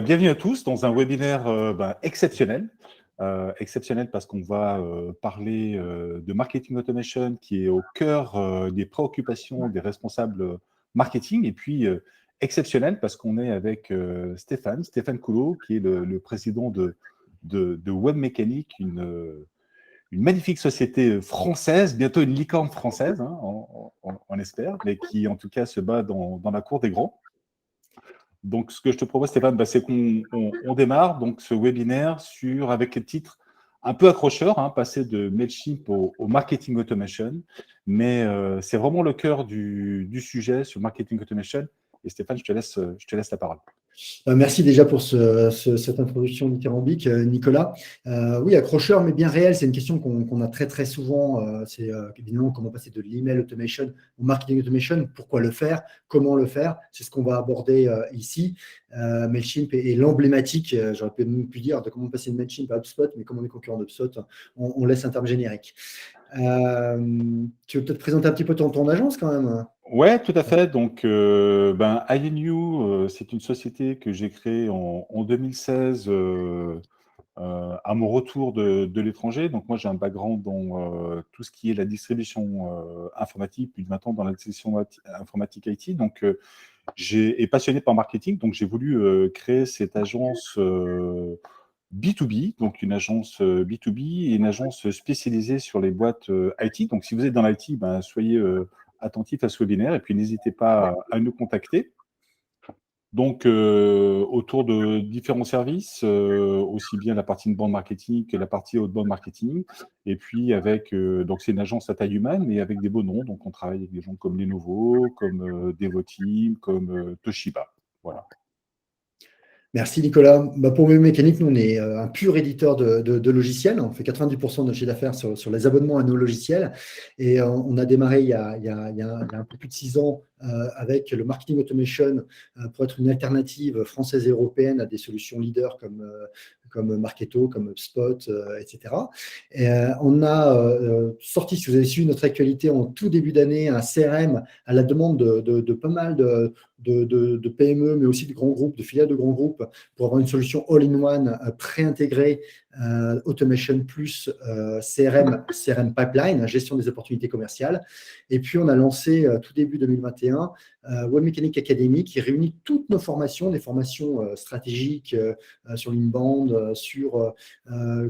Bienvenue à tous dans un webinaire exceptionnel. Exceptionnel parce qu'on va parler de marketing automation qui est au cœur des préoccupations des responsables marketing. Et puis exceptionnel parce qu'on est avec Stéphane Coulot, qui est le président de Webmécanique, une magnifique société française, bientôt une licorne française, hein, on espère, mais qui en tout cas se bat dans la cour des grands. Donc, ce que je te propose, Stéphane, c'est qu'on démarre donc, ce webinaire avec le titre un peu accrocheur, hein, passer de Mailchimp au marketing automation. Mais c'est vraiment le cœur du sujet sur marketing automation. Et Stéphane, je te laisse la parole. Merci déjà pour cette introduction dithyrambique, Nicolas. Oui, accrocheur, mais bien réel, c'est une question qu'on a très souvent. C'est évidemment comment passer de l'email automation au marketing automation, pourquoi le faire, comment le faire. C'est ce qu'on va aborder ici. Mailchimp est l'emblématique, j'aurais même pu dire, de comment passer de Mailchimp à HubSpot, mais comme on est concurrent d'HubSpot, on laisse un terme générique. Tu veux peut-être présenter un petit peu ton agence quand même? Ouais, tout à fait. Donc, INU, c'est une société que j'ai créée en 2016 à mon retour de l'étranger. Donc, moi, j'ai un background dans tout ce qui est la distribution informatique, plus de 20 ans dans la distribution informatique IT. Donc, j'ai passionné par marketing. Donc, j'ai voulu créer cette agence B2B, donc une agence B2B et une agence spécialisée sur les boîtes IT. Donc, si vous êtes dans l'IT, soyez attentifs à ce webinaire et puis n'hésitez pas à nous contacter. Donc, autour de différents services, aussi bien la partie inbound marketing que la partie outbound marketing. Et puis, donc c'est une agence à taille humaine, mais avec des beaux noms. Donc, on travaille avec des gens comme Lenovo, comme Devoteam, comme Toshiba. Voilà. Merci Nicolas. Pour Webmécanique, nous, on est un pur éditeur de logiciels. On fait 90% de notre chiffre d'affaires sur les abonnements à nos logiciels. Et on a démarré il y a un peu plus de 6 ans avec le marketing automation pour être une alternative française et européenne à des solutions leaders comme Marketo, comme HubSpot, etc. Et on a sorti, si vous avez suivi notre actualité en tout début d'année, un CRM à la demande de pas mal de PME, mais aussi de grands groupes, de filiales de grands groupes, pour avoir une solution all-in-one pré-intégrée, automation plus CRM pipeline, gestion des opportunités commerciales. Et puis, on a lancé tout début 2021 Webmécanique Academy, qui réunit toutes nos formations, des formations stratégiques sur l'inbound, sur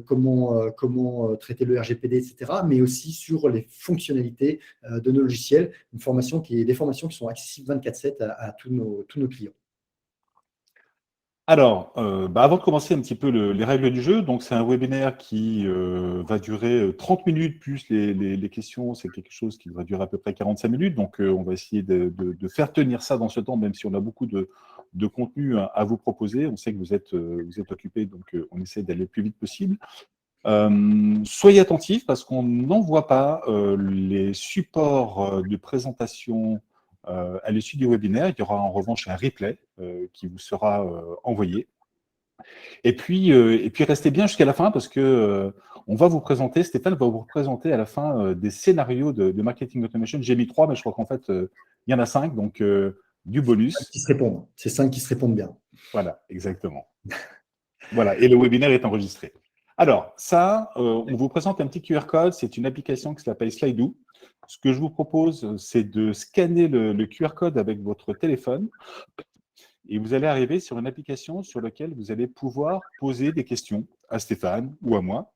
comment traiter le RGPD, etc., mais aussi sur les fonctionnalités de nos logiciels. Des formations qui sont accessibles 24/7 à tous nos clients. Alors, avant de commencer un petit peu les règles du jeu, donc c'est un webinaire qui va durer 30 minutes, plus les questions, c'est quelque chose qui va durer à peu près 45 minutes. Donc, on va essayer de faire tenir ça dans ce temps, même si on a beaucoup de contenu à vous proposer. On sait que vous êtes occupés, donc on essaie d'aller le plus vite possible. Soyez attentifs parce qu'on n'envoie pas les supports de présentation à l'issue du webinaire. Il y aura en revanche un replay qui vous sera envoyé. Et puis restez bien jusqu'à la fin parce que on va vous présenter, Stéphane va vous présenter à la fin des scénarios de marketing automation. J'ai mis 3, mais je crois qu'en fait, il y en a 5, donc du bonus. C'est 5 qui se répondent bien. Voilà, exactement. Voilà, et le webinaire est enregistré. Alors, ça, on vous présente un petit QR code. C'est une application qui s'appelle Slidoo. Ce que je vous propose, c'est de scanner le QR code avec votre téléphone et vous allez arriver sur une application sur laquelle vous allez pouvoir poser des questions à Stéphane ou à moi,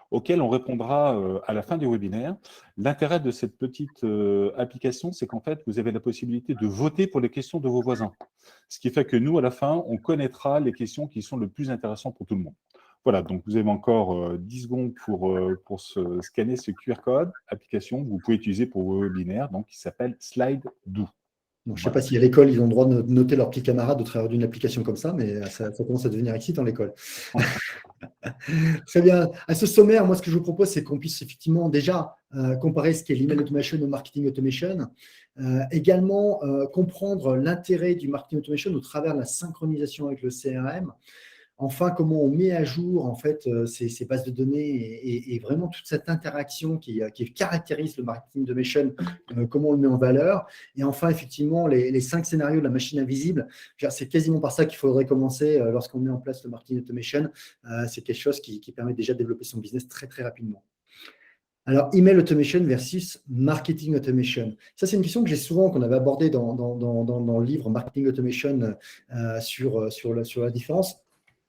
auxquelles on répondra à la fin du webinaire. L'intérêt de cette petite application, c'est qu'en fait, vous avez la possibilité de voter pour les questions de vos voisins. Ce qui fait que nous, à la fin, on connaîtra les questions qui sont le plus intéressantes pour tout le monde. Voilà, donc vous avez encore 10 secondes pour scanner ce QR code, application que vous pouvez utiliser pour vos webinaires, donc qui s'appelle Slidoo. Donc, je ne sais pas si à l'école, ils ont le droit de noter leurs petits camarades au travers d'une application comme ça, mais ça commence à devenir excitant l'école. Très bien. À ce sommaire, moi, ce que je vous propose, c'est qu'on puisse effectivement déjà comparer ce qu'est l'email automation au marketing automation. Également, comprendre l'intérêt du marketing automation au travers de la synchronisation avec le CRM. enfin comment on met à jour en fait ces bases de données et vraiment toute cette interaction qui caractérise le marketing automation, comment on le met en valeur. Et enfin, effectivement, les 5 scénarios de la machine invisible, c'est quasiment par ça qu'il faudrait commencer lorsqu'on met en place le marketing automation. C'est quelque chose qui permet déjà de développer son business très, très rapidement. Alors, email automation versus marketing automation. Ça, c'est une question que j'ai souvent, qu'on avait abordée dans le livre Marketing Automation sur la différence.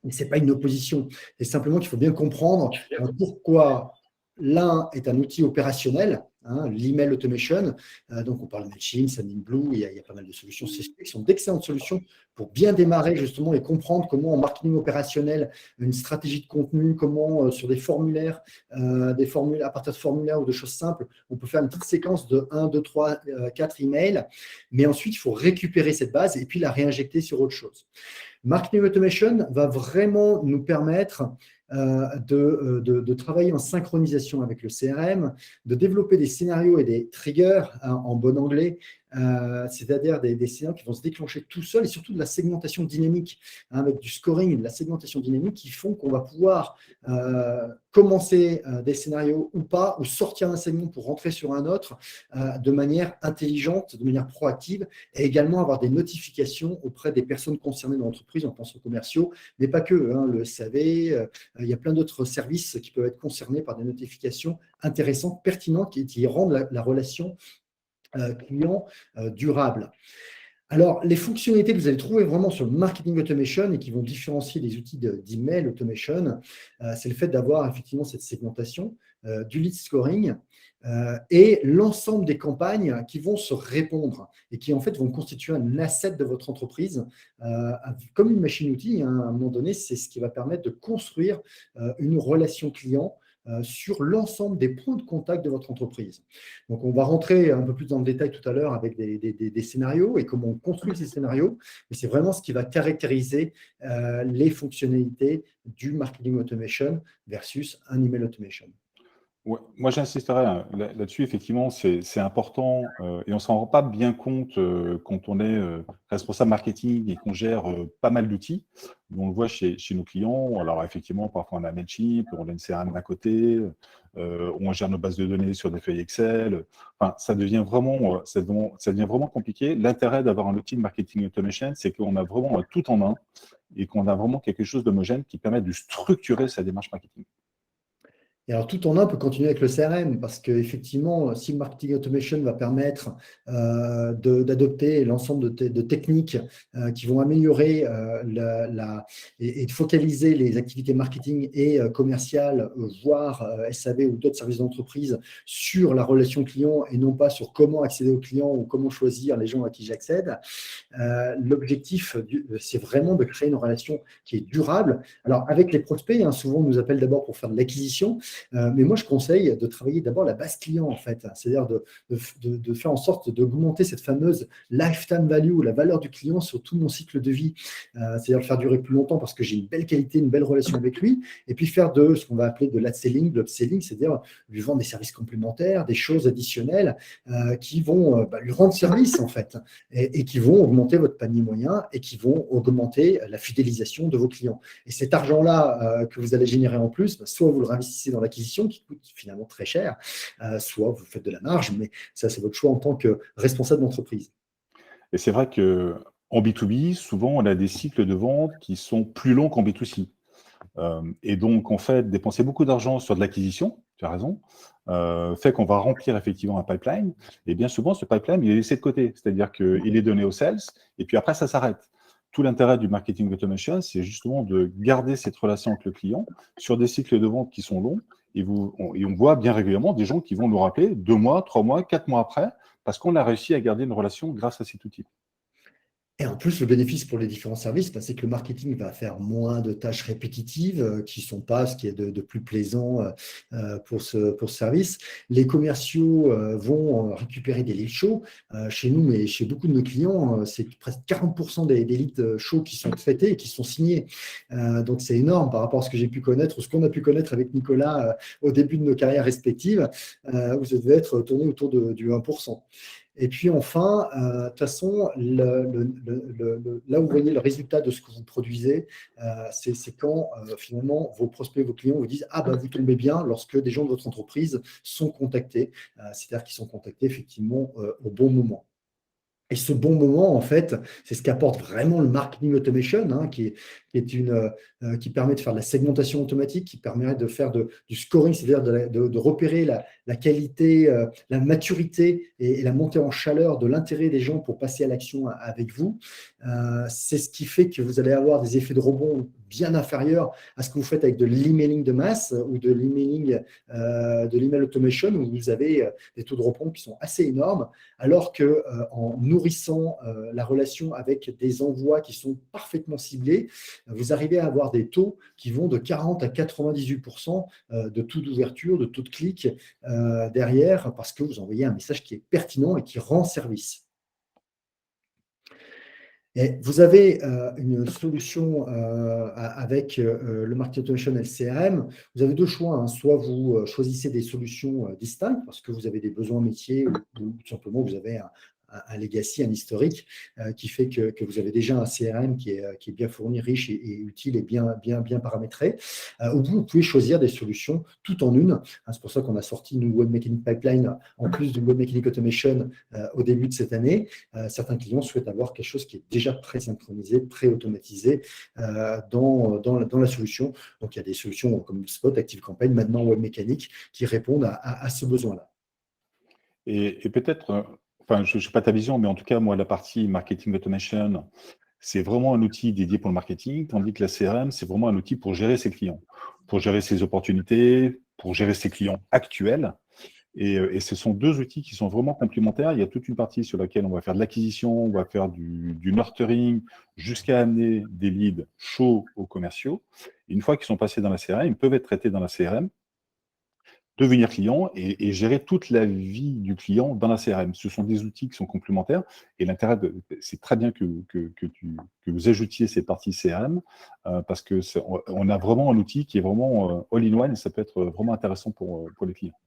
Mais ce n'est pas une opposition. C'est simplement qu'il faut bien comprendre pourquoi l'un est un outil opérationnel, l'email automation. Donc, on parle de Mailchimp, Sendinblue, il y a pas mal de solutions qui sont d'excellentes solutions pour bien démarrer justement et comprendre comment en marketing opérationnel, une stratégie de contenu, comment sur des formulaires, à partir de formulaires ou de choses simples, on peut faire une petite séquence de 1, 2, 3, 4 emails. Mais ensuite, il faut récupérer cette base et puis la réinjecter sur autre chose. Marketing Automation va vraiment nous permettre de travailler en synchronisation avec le CRM, de développer des scénarios et des triggers en bon anglais, c'est-à-dire des scénarios qui vont se déclencher tout seuls et surtout de la segmentation dynamique, avec du scoring et de la segmentation dynamique qui font qu'on va pouvoir commencer des scénarios ou pas, ou sortir un segment pour rentrer sur un autre de manière intelligente, de manière proactive, et également avoir des notifications auprès des personnes concernées dans l'entreprise, on pense aux commerciaux, mais pas que, le SAV, il y a plein d'autres services qui peuvent être concernés par des notifications intéressantes, pertinentes, qui rendent la relation client durable. Alors, les fonctionnalités que vous allez trouver vraiment sur le marketing automation et qui vont différencier des outils d'email automation, c'est le fait d'avoir effectivement cette segmentation, du lead scoring et l'ensemble des campagnes qui vont se répondre et qui en fait vont constituer un asset de votre entreprise comme une machine-outil. À un moment donné, c'est ce qui va permettre de construire une relation client sur l'ensemble des points de contact de votre entreprise. Donc, on va rentrer un peu plus dans le détail tout à l'heure avec des scénarios et comment on construit ces scénarios. Mais c'est vraiment ce qui va caractériser les fonctionnalités du marketing automation versus un email automation. Ouais, moi, j'insisterai là-dessus. Effectivement, c'est important et on ne s'en rend pas bien compte quand on est responsable marketing et qu'on gère pas mal d'outils. On le voit chez nos clients. Alors, effectivement, parfois on a Mailchimp, on a une CRM à côté, on gère nos bases de données sur des feuilles Excel. Enfin, ça devient vraiment compliqué. L'intérêt d'avoir un outil de marketing automation, c'est qu'on a vraiment tout en un et qu'on a vraiment quelque chose d'homogène qui permet de structurer sa démarche marketing. Et alors, tout en un, on peut continuer avec le CRM parce qu'effectivement, si le marketing automation va permettre d'adopter l'ensemble de techniques qui vont améliorer et de focaliser les activités marketing et commerciales, voire SAV ou d'autres services d'entreprise sur la relation client et non pas sur comment accéder aux clients ou comment choisir les gens à qui j'accède, l'objectif, c'est vraiment de créer une relation qui est durable. Alors, avec les prospects, souvent, on nous appelle d'abord pour faire de l'acquisition. Mais moi, je conseille de travailler d'abord la base client, en fait. C'est-à-dire de faire en sorte d'augmenter cette fameuse lifetime value, la valeur du client sur tout mon cycle de vie. C'est-à-dire le faire durer plus longtemps parce que j'ai une belle qualité, une belle relation avec lui. Et puis faire de ce qu'on va appeler de l'upselling, de l'upselling, c'est-à-dire lui vendre des services complémentaires, des choses additionnelles qui vont lui rendre service, en fait, et qui vont augmenter votre panier moyen et qui vont augmenter la fidélisation de vos clients. Et cet argent-là que vous allez générer en plus, soit vous le réinvestissez dans l'acquisition qui coûte finalement très cher, soit vous faites de la marge, mais ça, c'est votre choix en tant que responsable d'entreprise. Et c'est vrai qu'en B2B, souvent, on a des cycles de vente qui sont plus longs qu'en B2C. Et donc, en fait, dépenser beaucoup d'argent sur de l'acquisition, tu as raison, fait qu'on va remplir effectivement un pipeline. Et bien souvent, ce pipeline, il est laissé de côté. C'est-à-dire qu'il est donné aux sales, et puis après, ça s'arrête. Tout l'intérêt du marketing automation, c'est justement de garder cette relation avec le client sur des cycles de vente qui sont longs. Et on voit bien régulièrement des gens qui vont nous rappeler 2 mois, 3 mois, 4 mois après, parce qu'on a réussi à garder une relation grâce à cet outil. Et en plus, le bénéfice pour les différents services, c'est que le marketing va faire moins de tâches répétitives qui ne sont pas ce qui est de plus plaisant pour ce service. Les commerciaux vont récupérer des leads chauds. Chez nous, mais chez beaucoup de nos clients, c'est presque 40% des leads chauds qui sont traités et qui sont signés. Donc, c'est énorme par rapport à ce que j'ai pu connaître ou ce qu'on a pu connaître avec Nicolas au début de nos carrières respectives, où ça devait être tourné autour du 1%. Et puis enfin, de toute façon, là où vous voyez le résultat de ce que vous produisez, c'est quand finalement vos prospects, vos clients vous disent ah bah vous tombez bien lorsque des gens de votre entreprise sont contactés, c'est-à-dire qu'ils sont contactés effectivement au bon moment. Et ce bon moment, en fait, c'est ce qu'apporte vraiment le marketing automation, hein, qui permet de faire de la segmentation automatique, qui permet de faire du scoring, c'est-à-dire de repérer la qualité, la maturité et la montée en chaleur de l'intérêt des gens pour passer à l'action avec vous. C'est ce qui fait que vous allez avoir des effets de rebond bien inférieurs à ce que vous faites avec de l'emailing de masse ou de l'emailing, de l'email automation, où vous avez des taux de rebond qui sont assez énormes, alors qu'en nourrissant la relation avec des envois qui sont parfaitement ciblés, vous arrivez à avoir des taux qui vont de 40 à 98% de taux d'ouverture, de taux de clic derrière, parce que vous envoyez un message qui est pertinent et qui rend service. Et vous avez une solution avec le marketing automation et le CRM. Vous avez deux choix, hein. Soit vous choisissez des solutions distinctes parce que vous avez des besoins métiers ou tout simplement vous avez un legacy, un historique qui fait que vous avez déjà un CRM qui est bien fourni, riche et utile et bien paramétré. Ou vous pouvez choisir des solutions tout en une. C'est pour ça qu'on a sorti une Web Mechanic Pipeline en plus de Web Mechanic Automation au début de cette année. Certains clients souhaitent avoir quelque chose qui est déjà pré-synchronisé, pré-automatisé dans la solution. Donc, il y a des solutions comme Spot, ActiveCampaign, maintenant Webmecanic, qui répondent à ce besoin-là. Et peut-être, enfin, je ne sais pas ta vision, mais en tout cas, moi, la partie marketing automation, c'est vraiment un outil dédié pour le marketing, tandis que la CRM, c'est vraiment un outil pour gérer ses clients, pour gérer ses opportunités, pour gérer ses clients actuels. Et ce sont deux outils qui sont vraiment complémentaires. Il y a toute une partie sur laquelle on va faire de l'acquisition, on va faire du nurturing, jusqu'à amener des leads chauds aux commerciaux. Et une fois qu'ils sont passés dans la CRM, ils peuvent être traités dans la CRM, devenir client et gérer toute la vie du client dans la CRM. Ce sont des outils qui sont complémentaires et l'intérêt, c'est très bien que vous ajoutiez ces parties CRM parce que on a vraiment un outil qui est vraiment all-in-one et ça peut être vraiment intéressant pour les clients.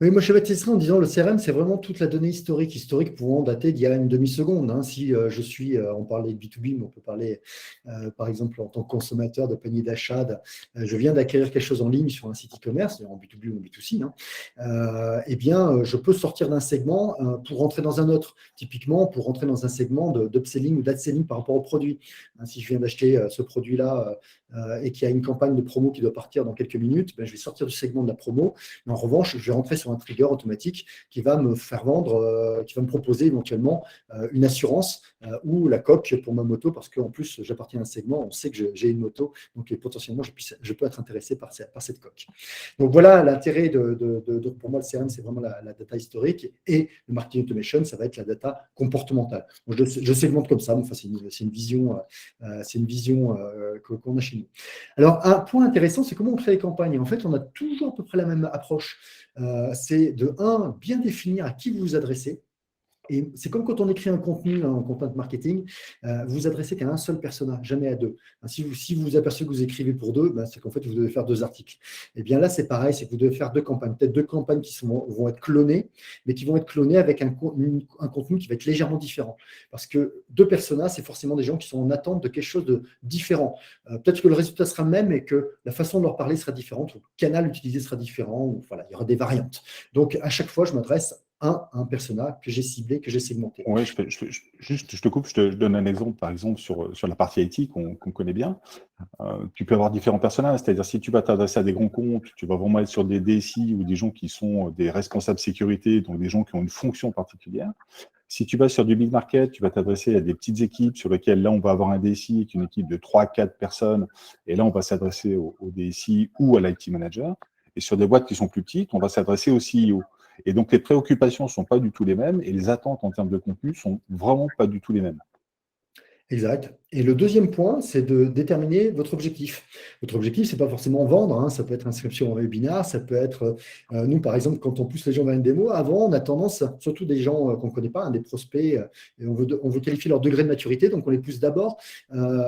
Oui, moi je baptiserais en disant le CRM, c'est vraiment toute la donnée historique pouvant dater d'il y a une demi-seconde. Hein. Si je suis, on parlait de B2B, mais on peut parler par exemple en tant que consommateur de panier d'achat, je viens d'acquérir quelque chose en ligne sur un site e-commerce, en B2B ou en B2C, hein, eh bien je peux sortir d'un segment pour rentrer dans un autre. Typiquement, pour rentrer dans un segment d'upselling ou d'adselling par rapport au produit. Hein, si je viens d'acheter ce produit-là et qu'il y a une campagne de promo qui doit partir dans quelques minutes, ben, je vais sortir du segment de la promo. Mais en revanche, je vais rentrer sur un trigger automatique qui va me faire vendre, qui va me proposer éventuellement une assurance ou la coque pour ma moto, parce qu'en plus, j'appartiens à un segment, on sait que j'ai une moto, donc potentiellement, je peux être intéressé par cette coque. Donc voilà, l'intérêt pour moi, le CRM, c'est vraiment la data historique, et le marketing automation, ça va être la data comportementale. Donc, je segmente comme ça, mais enfin, c'est une vision qu'on a chez nous. Alors, un point intéressant, c'est comment on crée les campagnes. En fait, on a toujours à peu près la même approche. C'est de, bien définir à qui vous vous adressez. Et c'est comme quand on écrit un contenu en content marketing, vous vous adressez qu'à un seul persona, jamais à deux. Si vous vous apercevez que vous écrivez pour deux, c'est qu'en fait, vous devez faire deux articles. Et bien là, c'est pareil, c'est que vous devez faire deux campagnes. Peut-être deux campagnes qui vont être clonées, mais qui vont être clonées avec un contenu qui va être légèrement différent. Parce que deux personas, c'est forcément des gens qui sont en attente de quelque chose de différent. Peut-être que le résultat sera le même et que la façon de leur parler sera différente, ou le canal utilisé sera différent, ou voilà, il y aura des variantes. Donc, à chaque fois, je m'adresse un persona que j'ai ciblé, que j'ai segmenté. Oui, je te coupe, je donne un exemple, par exemple, sur la partie IT qu'on connaît bien. Tu peux avoir différents personnages, c'est-à-dire si tu vas t'adresser à des grands comptes, tu vas vraiment être sur des DSI ou des gens qui sont des responsables sécurité, donc des gens qui ont une fonction particulière. Si tu vas sur du big market, tu vas t'adresser à des petites équipes sur lesquelles là, on va avoir un DSI avec une équipe de 3-4 personnes, et là, on va s'adresser au DSI ou à l'IT manager. Et sur des boîtes qui sont plus petites, on va s'adresser au CEO. Et donc, les préoccupations ne sont pas du tout les mêmes et les attentes en termes de contenu sont vraiment pas du tout les mêmes. Exact. Et le deuxième point, c'est de déterminer votre objectif. Votre objectif, c'est pas forcément vendre, hein, ça peut être inscription en webinar, ça peut être, nous, par exemple, quand on pousse les gens vers une démo, avant, on a tendance, surtout des gens qu'on ne connaît pas, hein, des prospects, et on veut qualifier leur degré de maturité, donc on les pousse d'abord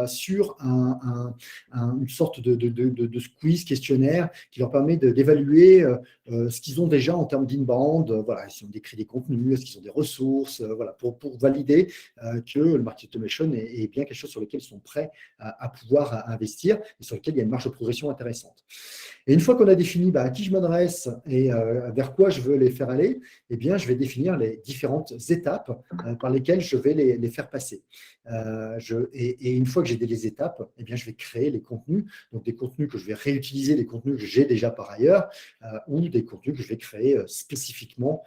sur une sorte de squeeze questionnaire qui leur permet d'évaluer ce qu'ils ont déjà en termes d'inbound, voilà, s'ils ont décrit des contenus, est-ce qu'ils ont des ressources, voilà, pour valider que le marketing automation est bien quelque chose sur lequel ils sont prêts à pouvoir investir et sur lequel il y a une marge de progression intéressante. Et une fois qu'on a défini à qui je m'adresse et vers quoi je veux les faire aller, eh bien, je vais définir les différentes étapes par lesquelles je vais les faire passer. Et une fois que j'ai les étapes, eh bien, je vais créer les contenus, donc des contenus que je vais réutiliser, des contenus que j'ai déjà par ailleurs, ou des contenus que je vais créer spécifiquement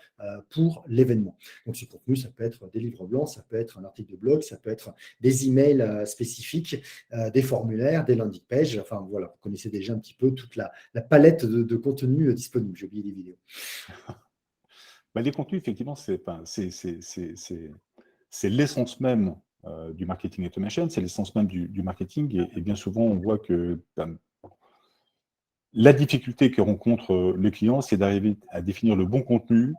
pour l'événement. Donc, ce contenu, ça peut être des livres blancs, ça peut être un article de blog, ça peut être des emails spécifiques, des formulaires, des landing pages. Enfin, voilà, vous connaissez déjà un petit peu toute la palette de contenu disponible. J'ai oublié les vidéos. Les contenus, effectivement, c'est l'essence même du marketing automation, c'est l'essence même du marketing. Et bien souvent, on voit que la difficulté que rencontre le client, c'est d'arriver à définir le bon contenu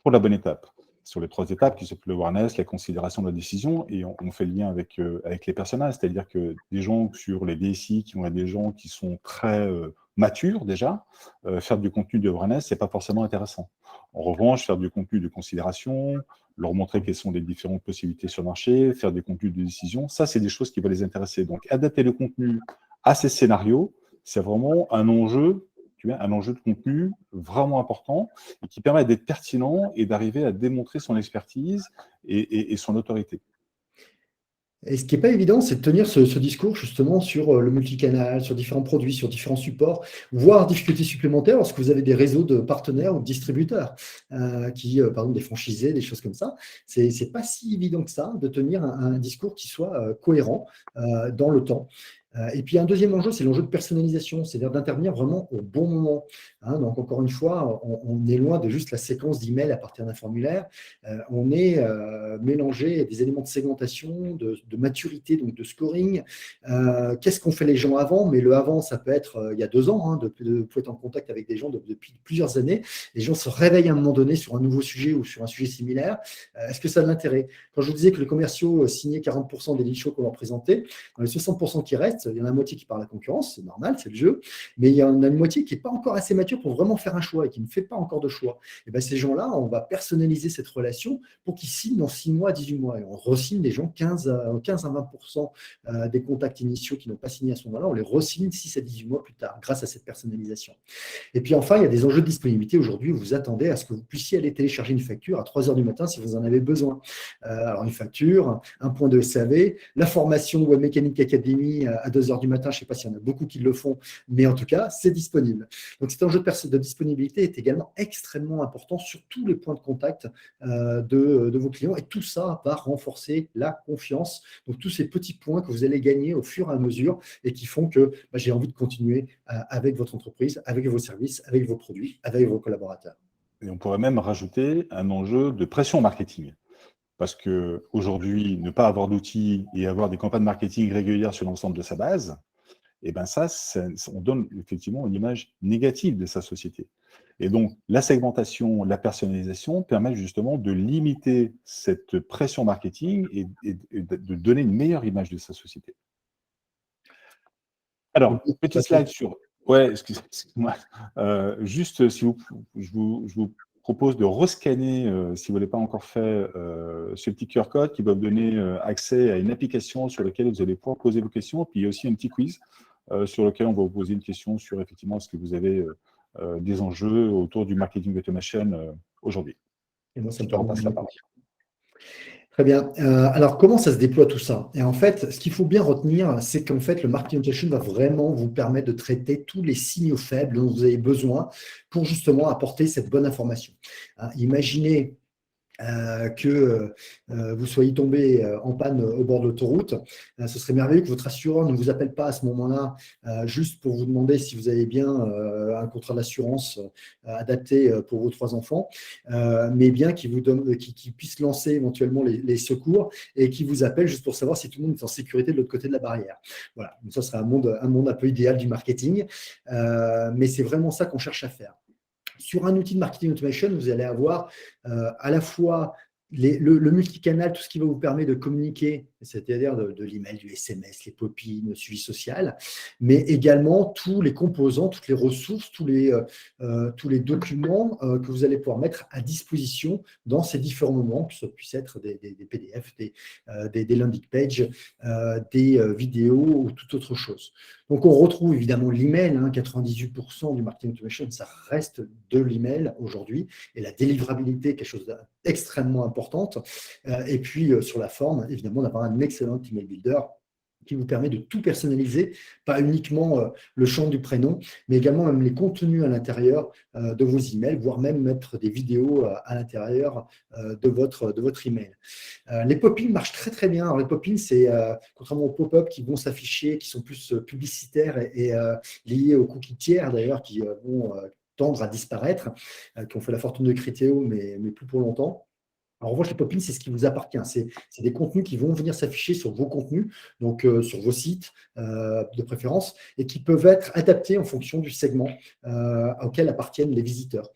pour la bonne étape. Sur les 3 étapes qui s'appellent l'awareness, la considération de la décision, et on fait le lien avec les personnages, c'est-à-dire que des gens sur les DSI qui vont être des gens qui sont très matures déjà, faire du contenu de awareness, c'est pas forcément intéressant. En revanche, faire du contenu de considération, leur montrer quelles sont les différentes possibilités sur le marché, faire des contenus de décision, ça, c'est des choses qui vont les intéresser. Donc, adapter le contenu à ces scénarios, c'est vraiment un enjeu de contenu vraiment important et qui permet d'être pertinent et d'arriver à démontrer son expertise et son autorité. Et ce qui n'est pas évident, c'est de tenir ce discours justement sur le multicanal, sur différents produits, sur différents supports, voire difficultés supplémentaires lorsque vous avez des réseaux de partenaires ou de distributeurs qui, par exemple, des franchisés, des choses comme ça. C'est pas si évident que ça de tenir un discours qui soit cohérent dans le temps. Et puis, un deuxième enjeu, c'est l'enjeu de personnalisation, c'est-à-dire d'intervenir vraiment au bon moment. Hein, donc, encore une fois, on est loin de juste la séquence d'emails à partir d'un formulaire. On est mélangé à des éléments de segmentation, de maturité, donc de scoring. Qu'est-ce qu'ont fait les gens avant? Mais le avant, ça peut être il y a 2 ans, hein, vous pouvez être en contact avec des gens depuis plusieurs années. Les gens se réveillent à un moment donné sur un nouveau sujet ou sur un sujet similaire. Est-ce que ça a de l'intérêt? Quand je vous disais que les commerciaux signaient 40% des lead shows qu'on leur présentait, dans les 60% qui restent, il y en a la moitié qui parle à la concurrence, c'est normal, c'est le jeu, mais il y en a une moitié qui n'est pas encore assez mature pour vraiment faire un choix et qui ne fait pas encore de choix. Et bien, ces gens-là, on va personnaliser cette relation pour qu'ils signent dans 6 mois, 18 mois. Et on re-signe des gens 15 à 20% des contacts initiaux qui n'ont pas signé à ce moment-là, on les re-signe 6 à 18 mois plus tard grâce à cette personnalisation. Et puis enfin, il y a des enjeux de disponibilité. Aujourd'hui, vous attendez à ce que vous puissiez aller télécharger une facture à 3 heures du matin si vous en avez besoin. Alors, une facture, un point de SAV, la formation Web Mécanique Academy à 2 heures du matin, je ne sais pas s'il y en a beaucoup qui le font, mais en tout cas, c'est disponible. Donc, cet enjeu de disponibilité est également extrêmement important sur tous les points de contact de vos clients. Et tout ça va renforcer la confiance. Donc, tous ces petits points que vous allez gagner au fur et à mesure et qui font que j'ai envie de continuer avec votre entreprise, avec vos services, avec vos produits, avec vos collaborateurs. Et on pourrait même rajouter un enjeu de pression marketing. Parce qu'aujourd'hui, ne pas avoir d'outils et avoir des campagnes marketing régulières sur l'ensemble de sa base, et ben ça, on donne effectivement une image négative de sa société. Et donc, la segmentation, la personnalisation permettent justement de limiter cette pression marketing et de donner une meilleure image de sa société. Alors, petit slide sur... Ouais, excusez-moi. Juste, si je vous propose de rescanner, si vous ne l'avez pas encore fait, ce petit QR code qui va vous donner accès à une application sur laquelle vous allez pouvoir poser vos questions. Puis il y a aussi un petit quiz sur lequel on va vous poser une question sur effectivement est-ce que vous avez des enjeux autour du marketing automation aujourd'hui. Et moi, ça je te repasse la parole. Très bien. Alors, comment ça se déploie tout ça? Et en fait, ce qu'il faut bien retenir, c'est qu'en fait, le marketing automation va vraiment vous permettre de traiter tous les signaux faibles dont vous avez besoin pour justement apporter cette bonne information. Imaginez que vous soyez tombé en panne au bord de l'autoroute, ce serait merveilleux que votre assureur ne vous appelle pas à ce moment-là juste pour vous demander si vous avez bien un contrat d'assurance adapté pour vos 3 enfants, mais bien qu'il puisse lancer éventuellement les secours et qui vous appelle juste pour savoir si tout le monde est en sécurité de l'autre côté de la barrière. Voilà, donc ça serait un monde un peu idéal du marketing, mais c'est vraiment ça qu'on cherche à faire. Sur un outil de marketing automation, vous allez avoir à la fois le multicanal, tout ce qui va vous permettre de communiquer, c'est-à-dire de l'email, du SMS, les pop-in, le suivi social, mais également tous les composants, toutes les ressources, tous les documents que vous allez pouvoir mettre à disposition dans ces différents moments, que ce puisse être des PDF, des landing pages, des vidéos ou toute autre chose. Donc, on retrouve évidemment l'email, 98% du marketing automation, ça reste de l'email aujourd'hui, et la délivrabilité, quelque chose d'extrêmement importante. Et puis, sur la forme, évidemment, d'avoir un excellent email builder qui vous permet de tout personnaliser, pas uniquement le champ du prénom, mais également même les contenus à l'intérieur de vos emails, voire même mettre des vidéos à l'intérieur de votre email. Les pop-ins marchent très très bien. Alors, les pop-ins, c'est contrairement aux pop-up qui vont s'afficher, qui sont plus publicitaires et liés aux cookies tiers d'ailleurs, qui vont tendre à disparaître, qui ont fait la fortune de Criteo, mais plus pour longtemps. En revanche, les pop-ins, c'est ce qui vous appartient. C'est des contenus qui vont venir s'afficher sur vos contenus, donc sur vos sites de préférence, et qui peuvent être adaptés en fonction du segment auquel appartiennent les visiteurs.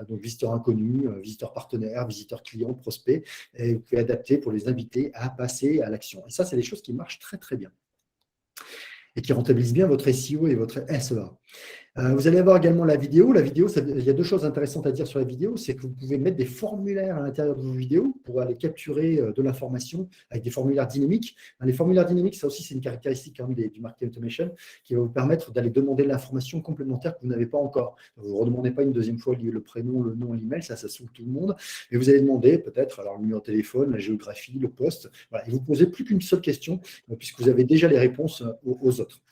Donc, visiteurs inconnus, visiteurs partenaires, visiteurs clients, prospects, et vous pouvez adapter pour les inviter à passer à l'action. Et ça, c'est des choses qui marchent très, très bien et qui rentabilisent bien votre SEO et votre SEA. Vous allez avoir également la vidéo. La vidéo, il y a 2 choses intéressantes à dire sur la vidéo. C'est que vous pouvez mettre des formulaires à l'intérieur de vos vidéos pour aller capturer de l'information avec des formulaires dynamiques. Les formulaires dynamiques, ça aussi, c'est une caractéristique du marketing automation qui va vous permettre d'aller demander de l'information complémentaire que vous n'avez pas encore. Vous ne redemandez pas une deuxième fois le prénom, le nom, l'email, ça saoule tout le monde. Et vous allez demander peut-être alors, le numéro de téléphone, la géographie, le poste. Voilà. Et vous ne posez plus qu'une seule question puisque vous avez déjà les réponses aux autres.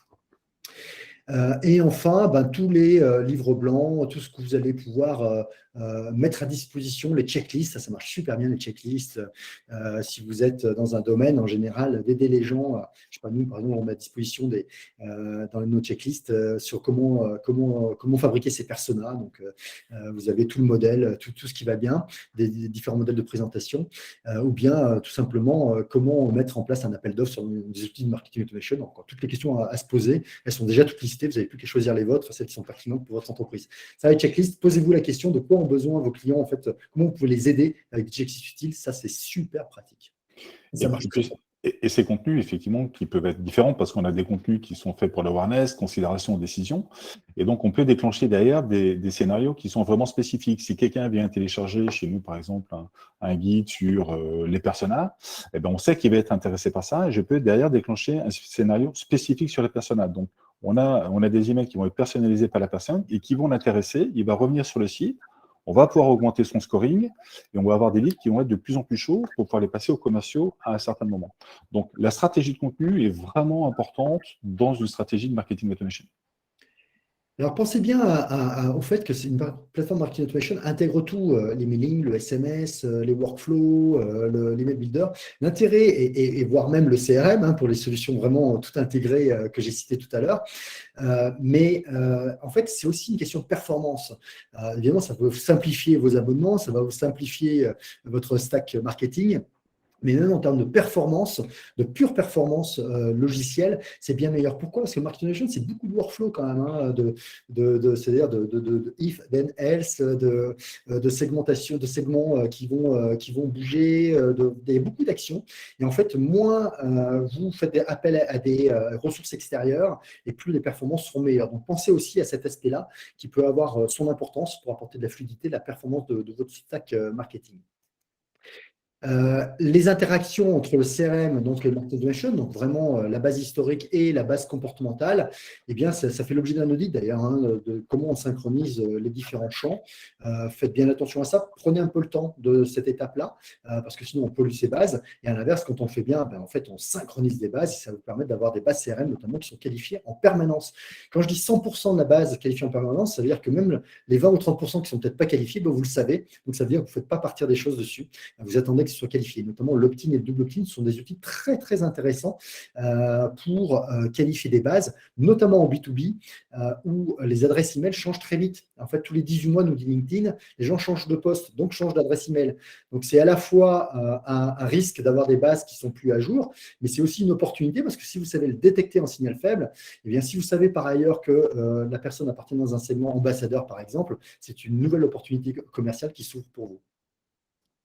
Et enfin, tous les livres blancs, tout ce que vous allez pouvoir mettre à disposition, les checklists, ça marche super bien les checklists. Si vous êtes dans un domaine, en général, d'aider les gens, je ne sais pas, nous par exemple, on met à disposition dans nos checklists sur comment fabriquer ces personas. Donc, vous avez tout le modèle, tout ce qui va bien, des différents modèles de présentation, ou bien tout simplement comment mettre en place un appel d'offres sur des outils de marketing automation. Donc, toutes les questions à se poser, elles sont déjà toutes listées. Vous n'avez plus qu'à choisir les vôtres, celles qui sont pertinentes pour votre entreprise. Ça, les checklists, posez-vous la question de quoi ont besoin vos clients, en fait, comment vous pouvez les aider avec des checklists utiles. Ça, c'est super pratique. Ça marche très bien. Et ces contenus, effectivement, qui peuvent être différents parce qu'on a des contenus qui sont faits pour l'awareness, considération, décision. Et donc, on peut déclencher derrière des scénarios qui sont vraiment spécifiques. Si quelqu'un vient télécharger chez nous, par exemple, un guide sur les personas, eh ben, on sait qu'il va être intéressé par ça. Et je peux derrière déclencher un scénario spécifique sur les personas. Donc, on a des emails qui vont être personnalisés par la personne et qui vont l'intéresser. Il va revenir sur le site. On va pouvoir augmenter son scoring et on va avoir des leads qui vont être de plus en plus chauds pour pouvoir les passer aux commerciaux à un certain moment. Donc, la stratégie de contenu est vraiment importante dans une stratégie de marketing automation. Alors, pensez bien au fait que c'est une plateforme marketing automation intègre tout, l'emailing, le SMS, les workflows, l'email builder. L'intérêt, et voire même le CRM, pour les solutions vraiment tout intégrées que j'ai citées tout à l'heure. Mais en fait, c'est aussi une question de performance. Évidemment, ça va vous simplifier vos abonnements, ça va vous simplifier votre stack marketing. Mais même en termes de performance, de pure performance logicielle, c'est bien meilleur. Pourquoi? Parce que le marketing automation, c'est beaucoup de workflow quand même, c'est-à-dire de if, then else, de segmentation, de segments qui vont bouger, il y a beaucoup d'actions. Et en fait, moins vous faites appel à des ressources extérieures, et plus les performances seront meilleures. Donc, pensez aussi à cet aspect-là qui peut avoir son importance pour apporter de la fluidité, de la performance de votre stack marketing. Les interactions entre le CRM, donc le marketing automation, donc vraiment la base historique et la base comportementale, eh bien, ça fait l'objet d'un audit d'ailleurs, hein, de comment on synchronise les différents champs. Faites bien attention à ça. Prenez un peu le temps de cette étape-là, parce que sinon on pollue ses bases. Et à l'inverse, quand on le fait bien, ben, en fait, on synchronise des bases et ça vous permet d'avoir des bases CRM notamment qui sont qualifiées en permanence. Quand je dis 100% de la base qualifiée en permanence, ça veut dire que même les 20 ou 30% qui ne sont peut-être pas qualifiés, ben, vous le savez. Donc ça veut dire que vous ne faites pas partir des choses dessus. Vous attendez que ce soit qualifié. Notamment l'opt-in et le double opt-in sont des outils très très intéressants pour qualifier des bases, notamment en B2B, où les adresses email changent très vite. En fait, tous les 18 mois, nous dit LinkedIn, les gens changent de poste, donc changent d'adresse email. Donc c'est à la fois un risque d'avoir des bases qui sont plus à jour, mais c'est aussi une opportunité parce que si vous savez le détecter en signal faible, et bien si vous savez par ailleurs que la personne appartient dans un segment ambassadeur, par exemple, c'est une nouvelle opportunité commerciale qui s'ouvre pour vous.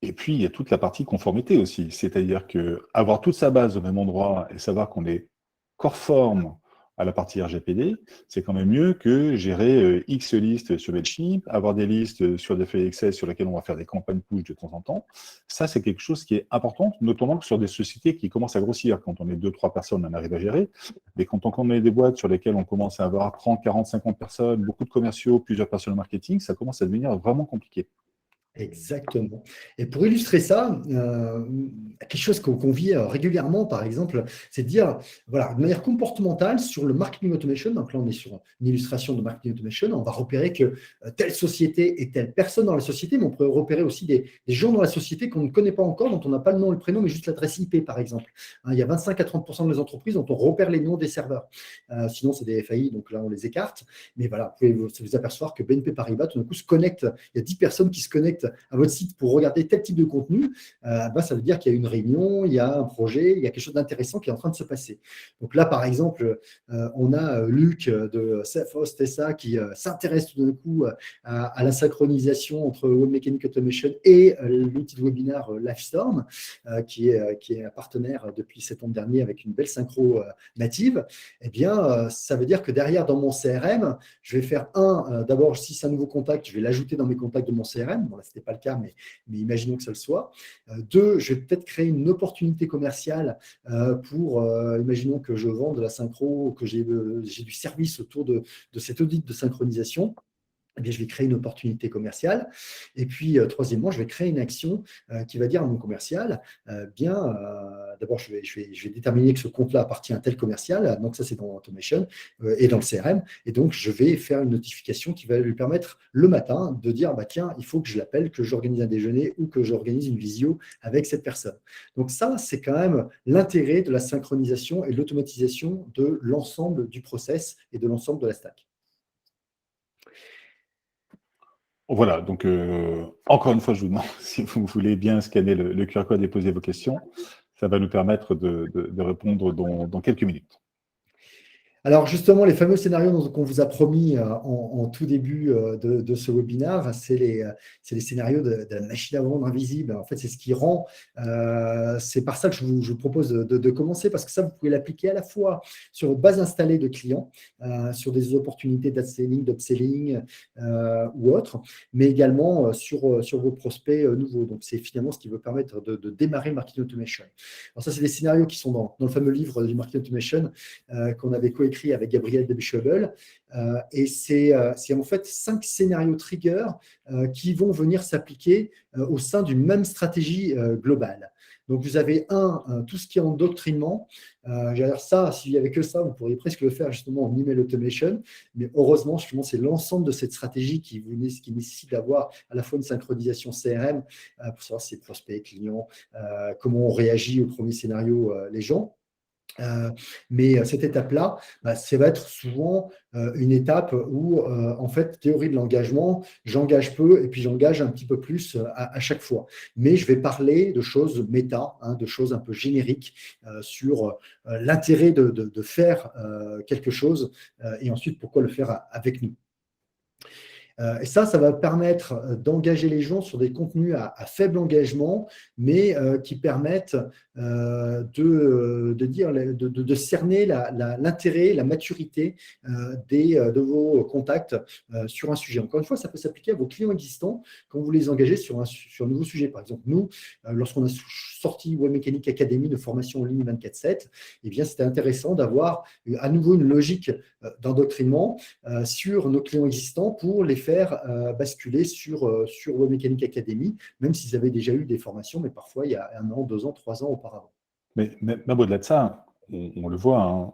Et puis, il y a toute la partie conformité aussi. C'est-à-dire que avoir toute sa base au même endroit et savoir qu'on est conforme à la partie RGPD, c'est quand même mieux que gérer X listes sur Mailchimp, avoir des listes sur des feuilles Excel sur lesquelles on va faire des campagnes push de temps en temps. Ça, c'est quelque chose qui est important, notamment sur des sociétés qui commencent à grossir. Quand on est deux, trois personnes, on arrive à gérer. Mais quand on connaît des boîtes sur lesquelles on commence à avoir 30, 40, 50 personnes, beaucoup de commerciaux, plusieurs personnes au marketing, ça commence à devenir vraiment compliqué. Exactement. Et pour illustrer ça, quelque chose qu'on vit régulièrement, par exemple, c'est de dire, voilà, de manière comportementale, sur le marketing automation, donc là on est sur une illustration de marketing automation, on va repérer que telle société et telle personne dans la société, mais on peut repérer aussi des gens dans la société qu'on ne connaît pas encore, dont on n'a pas le nom et le prénom, mais juste l'adresse IP, par exemple. Hein, il y a 25 à 30% des entreprises dont on repère les noms des serveurs. Sinon, c'est des FAI, donc là on les écarte. Mais voilà, vous pouvez vous apercevoir que BNP Paribas, tout d'un coup, se connecte. Il y a 10 personnes qui se connectent à votre site pour regarder tel type de contenu, ça veut dire qu'il y a une réunion, il y a un projet, il y a quelque chose d'intéressant qui est en train de se passer. Donc là, par exemple, on a Luc de Safehost SA qui s'intéresse tout d'un coup à la synchronisation entre Web Mechanic Automation et l'outil de webinaire Livestorm, qui est un partenaire depuis septembre dernier avec une belle synchro native. Eh bien, ça veut dire que derrière, dans mon CRM, je vais faire d'abord, si c'est un nouveau contact, je vais l'ajouter dans mes contacts de mon CRM. Bon, là, ce n'était pas le cas, mais imaginons que ça le soit. Deux, je vais peut-être créer une opportunité commerciale pour, imaginons que je vends de la synchro, que j'ai du service autour de cet audit de synchronisation. Eh bien, je vais créer une opportunité commerciale. Et puis, troisièmement, je vais créer une action qui va dire à mon commercial, d'abord, je vais déterminer que ce compte-là appartient à tel commercial. Donc, ça, c'est dans l'automation et dans le CRM. Et donc, je vais faire une notification qui va lui permettre le matin de dire, tiens, il faut que je l'appelle, que j'organise un déjeuner ou que j'organise une visio avec cette personne. Donc, ça, c'est quand même l'intérêt de la synchronisation et de l'automatisation de l'ensemble du process et de l'ensemble de la stack. Voilà, donc encore une fois, je vous demande si vous voulez bien scanner le QR code et poser vos questions. Ça va nous permettre de répondre dans quelques minutes. Alors justement, les fameux scénarios qu'on vous a promis en tout début de ce webinaire, c'est les scénarios de la machine à vendre invisible. En fait, c'est ce qui rend, c'est par ça que je vous propose de commencer, parce que ça, vous pouvez l'appliquer à la fois sur votre base installée de clients, sur des opportunités d'upselling, d'upselling ou autres, mais également sur vos prospects nouveaux. Donc, c'est finalement ce qui veut permettre de démarrer le marketing automation. Alors ça, c'est des scénarios qui sont dans le fameux livre du marketing automation qu'on avait coécrit avec Gabriel Debischöbel. Et c'est en fait 5 scénarios trigger qui vont venir s'appliquer au sein d'une même stratégie globale. Donc, vous avez tout ce qui est endoctrinement. Ça, s'il n'y avait que ça, vous pourriez presque le faire justement en email automation. Mais heureusement, justement, c'est l'ensemble de cette stratégie qui nécessite d'avoir à la fois une synchronisation CRM pour savoir si c'est prospect, client, comment on réagit au premier scénario, les gens. Mais cette étape-là, ça va être souvent une étape où, en fait, théorie de l'engagement, j'engage peu et puis j'engage un petit peu plus à chaque fois. Mais je vais parler de choses méta, de choses un peu génériques sur l'intérêt de faire quelque chose et ensuite pourquoi le faire avec nous. Et ça va permettre d'engager les gens sur des contenus à faible engagement, mais qui permettent de cerner l'intérêt, la maturité de vos contacts sur un sujet. Encore une fois, ça peut s'appliquer à vos clients existants quand vous les engagez sur un nouveau sujet. Par exemple, nous, lorsqu'on a sorti Web Mechanic Academy de formation en ligne 24/7, eh bien, c'était intéressant d'avoir à nouveau une logique d'endoctrinement sur nos clients existants pour les faire basculer sur Web Mechanic Academy, même s'ils avaient déjà eu des formations, mais parfois il y a 1 an, 2 ans, 3 ans auparavant. Mais même au-delà de ça, on le voit, hein,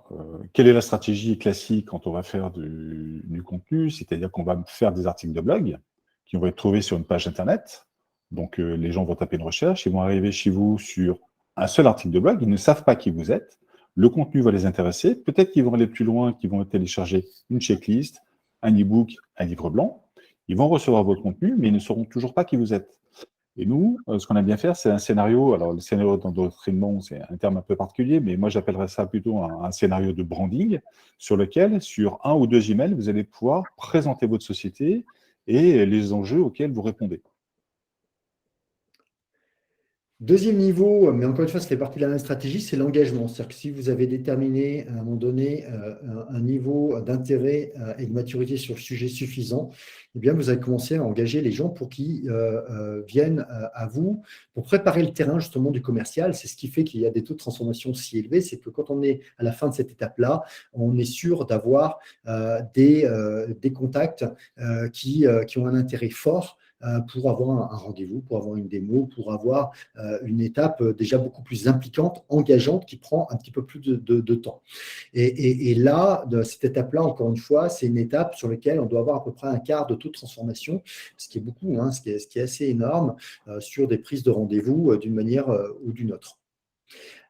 quelle est la stratégie classique quand on va faire du contenu? C'est-à-dire qu'on va faire des articles de blog qui vont être trouvés sur une page Internet. Donc, les gens vont taper une recherche, ils vont arriver chez vous sur un seul article de blog, ils ne savent pas qui vous êtes, le contenu va les intéresser, peut-être qu'ils vont aller plus loin, qu'ils vont télécharger une checklist, un e-book, un livre blanc, ils vont recevoir votre contenu, mais ils ne sauront toujours pas qui vous êtes. Et nous, ce qu'on aime bien faire, c'est un scénario. Alors, le scénario d'endoctrinement, c'est un terme un peu particulier, mais moi, j'appellerais ça plutôt un scénario de branding sur lequel, sur 1 ou 2 emails, vous allez pouvoir présenter votre société et les enjeux auxquels vous répondez. Deuxième niveau, mais encore une fois, ça fait partie de la même stratégie, c'est l'engagement. C'est-à-dire que si vous avez déterminé à un moment donné un niveau d'intérêt et de maturité sur le sujet suffisant, eh bien, vous allez commencer à engager les gens pour qu'ils viennent à vous, pour préparer le terrain justement du commercial. C'est ce qui fait qu'il y a des taux de transformation si élevés, c'est que quand on est à la fin de cette étape-là, on est sûr d'avoir des contacts qui ont un intérêt fort pour avoir un rendez-vous, pour avoir une démo, pour avoir une étape déjà beaucoup plus impliquante, engageante, qui prend un petit peu plus de temps. Et là, de cette étape-là, encore une fois, c'est une étape sur laquelle on doit avoir à peu près un quart de taux de transformation, ce qui est beaucoup, hein, ce qui est assez énorme sur des prises de rendez-vous d'une manière ou d'une autre.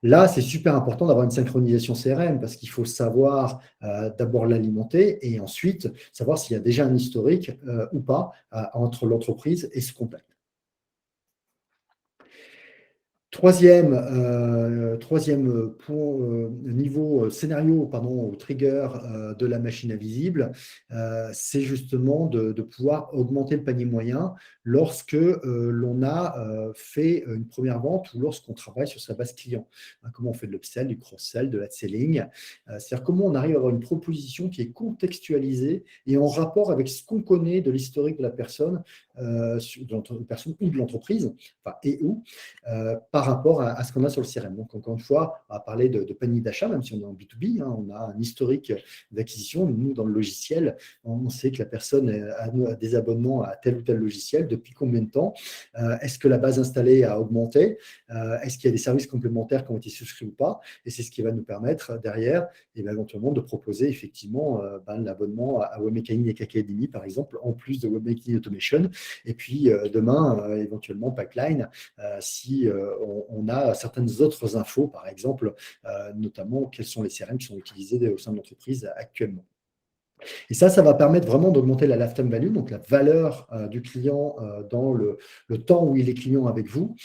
Là, c'est super important d'avoir une synchronisation CRM parce qu'il faut savoir d'abord l'alimenter et ensuite savoir s'il y a déjà un historique ou pas entre l'entreprise et ce contact. Troisième point, niveau scénario, pardon, ou trigger de la machine invisible, c'est justement de pouvoir augmenter le panier moyen lorsque l'on a fait une première vente ou lorsqu'on travaille sur sa base client. Comment on fait de l'upsell, du cross-sell, de l'upselling. C'est-à-dire comment on arrive à avoir une proposition qui est contextualisée et en rapport avec ce qu'on connaît de l'historique de la personne, ou de l'entreprise, enfin, et où, par rapport à ce qu'on a sur le CRM. Donc, encore une fois, on va parler de panier d'achat, même si on est en B2B, hein, on a un historique d'acquisition. Nous, dans le logiciel, on sait que la personne a des abonnements à tel ou tel logiciel, depuis combien de temps, est-ce que la base installée a augmenté, est-ce qu'il y a des services complémentaires qui ont été souscrits ou pas, et c'est ce qui va nous permettre derrière, et éventuellement, de proposer effectivement l'abonnement à Web Mechanic Academy, par exemple, en plus de Web Mechanic Automation, et puis demain, éventuellement, Pipeline, si on a certaines autres infos, par exemple, notamment quels sont les CRM qui sont utilisés au sein de l'entreprise actuellement. Et ça va permettre vraiment d'augmenter la lifetime value, donc la valeur du client dans le temps où il est client avec vous,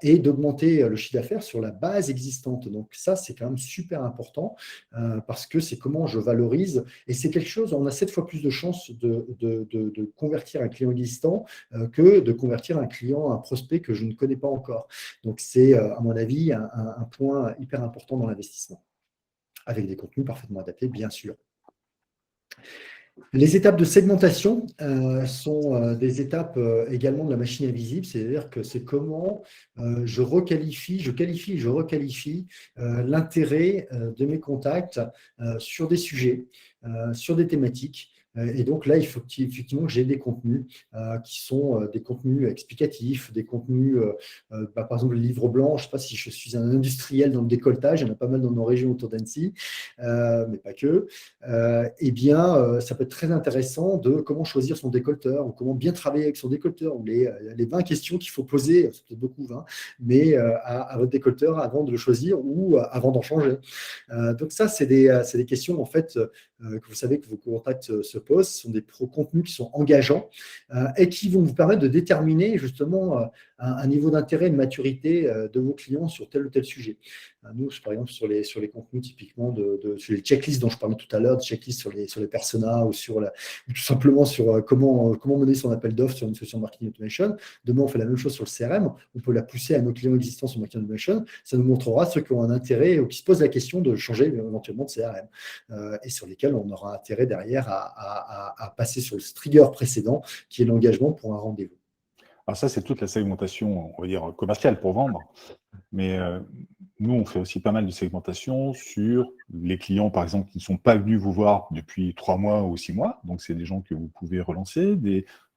et d'augmenter le chiffre d'affaires sur la base existante. Donc ça, c'est quand même super important parce que c'est comment je valorise. Et c'est quelque chose, on a 7 fois plus de chances de convertir un client existant que de convertir un client, un prospect que je ne connais pas encore. Donc c'est, à mon avis, un point hyper important dans l'investissement, avec des contenus parfaitement adaptés, bien sûr. Les étapes de segmentation sont des étapes également de la machine invisible, c'est-à-dire que c'est comment je qualifie et je requalifie l'intérêt de mes contacts sur des sujets, sur des thématiques. Et donc là, il faut effectivement que j'ai des contenus qui sont des contenus explicatifs, des contenus, par exemple, le livre blanc. Je ne sais pas si je suis un industriel dans le décolletage, il y en a pas mal dans nos régions autour d'Annecy, mais pas que. Eh bien, ça peut être très intéressant de comment choisir son décolleteur ou comment bien travailler avec son décolleteur, ou les 20 questions qu'il faut poser, c'est peut-être beaucoup 20, mais à votre décolleteur avant de le choisir ou avant d'en changer. Donc ça, c'est des questions en fait que vous savez que vos contacts se posent. Ce sont des contenus qui sont engageants et qui vont vous permettre de déterminer justement un niveau d'intérêt, de maturité de vos clients sur tel ou tel sujet. Nous, par exemple, sur les contenus typiquement sur les checklists dont je parlais tout à l'heure, des checklists sur les personas ou ou tout simplement sur comment mener son appel d'offres sur une solution de marketing automation. Demain, on fait la même chose sur le CRM. On peut la pousser à nos clients existants sur marketing automation. Ça nous montrera ceux qui ont un intérêt ou qui se posent la question de changer éventuellement de CRM et sur lesquels on aura intérêt derrière à passer sur le trigger précédent qui est l'engagement pour un rendez-vous. Alors ça, c'est toute la segmentation, on va dire, commerciale pour vendre. Mais nous, on fait aussi pas mal de segmentation sur les clients, par exemple, qui ne sont pas venus vous voir depuis 3 mois ou 6 mois. Donc, c'est des gens que vous pouvez relancer,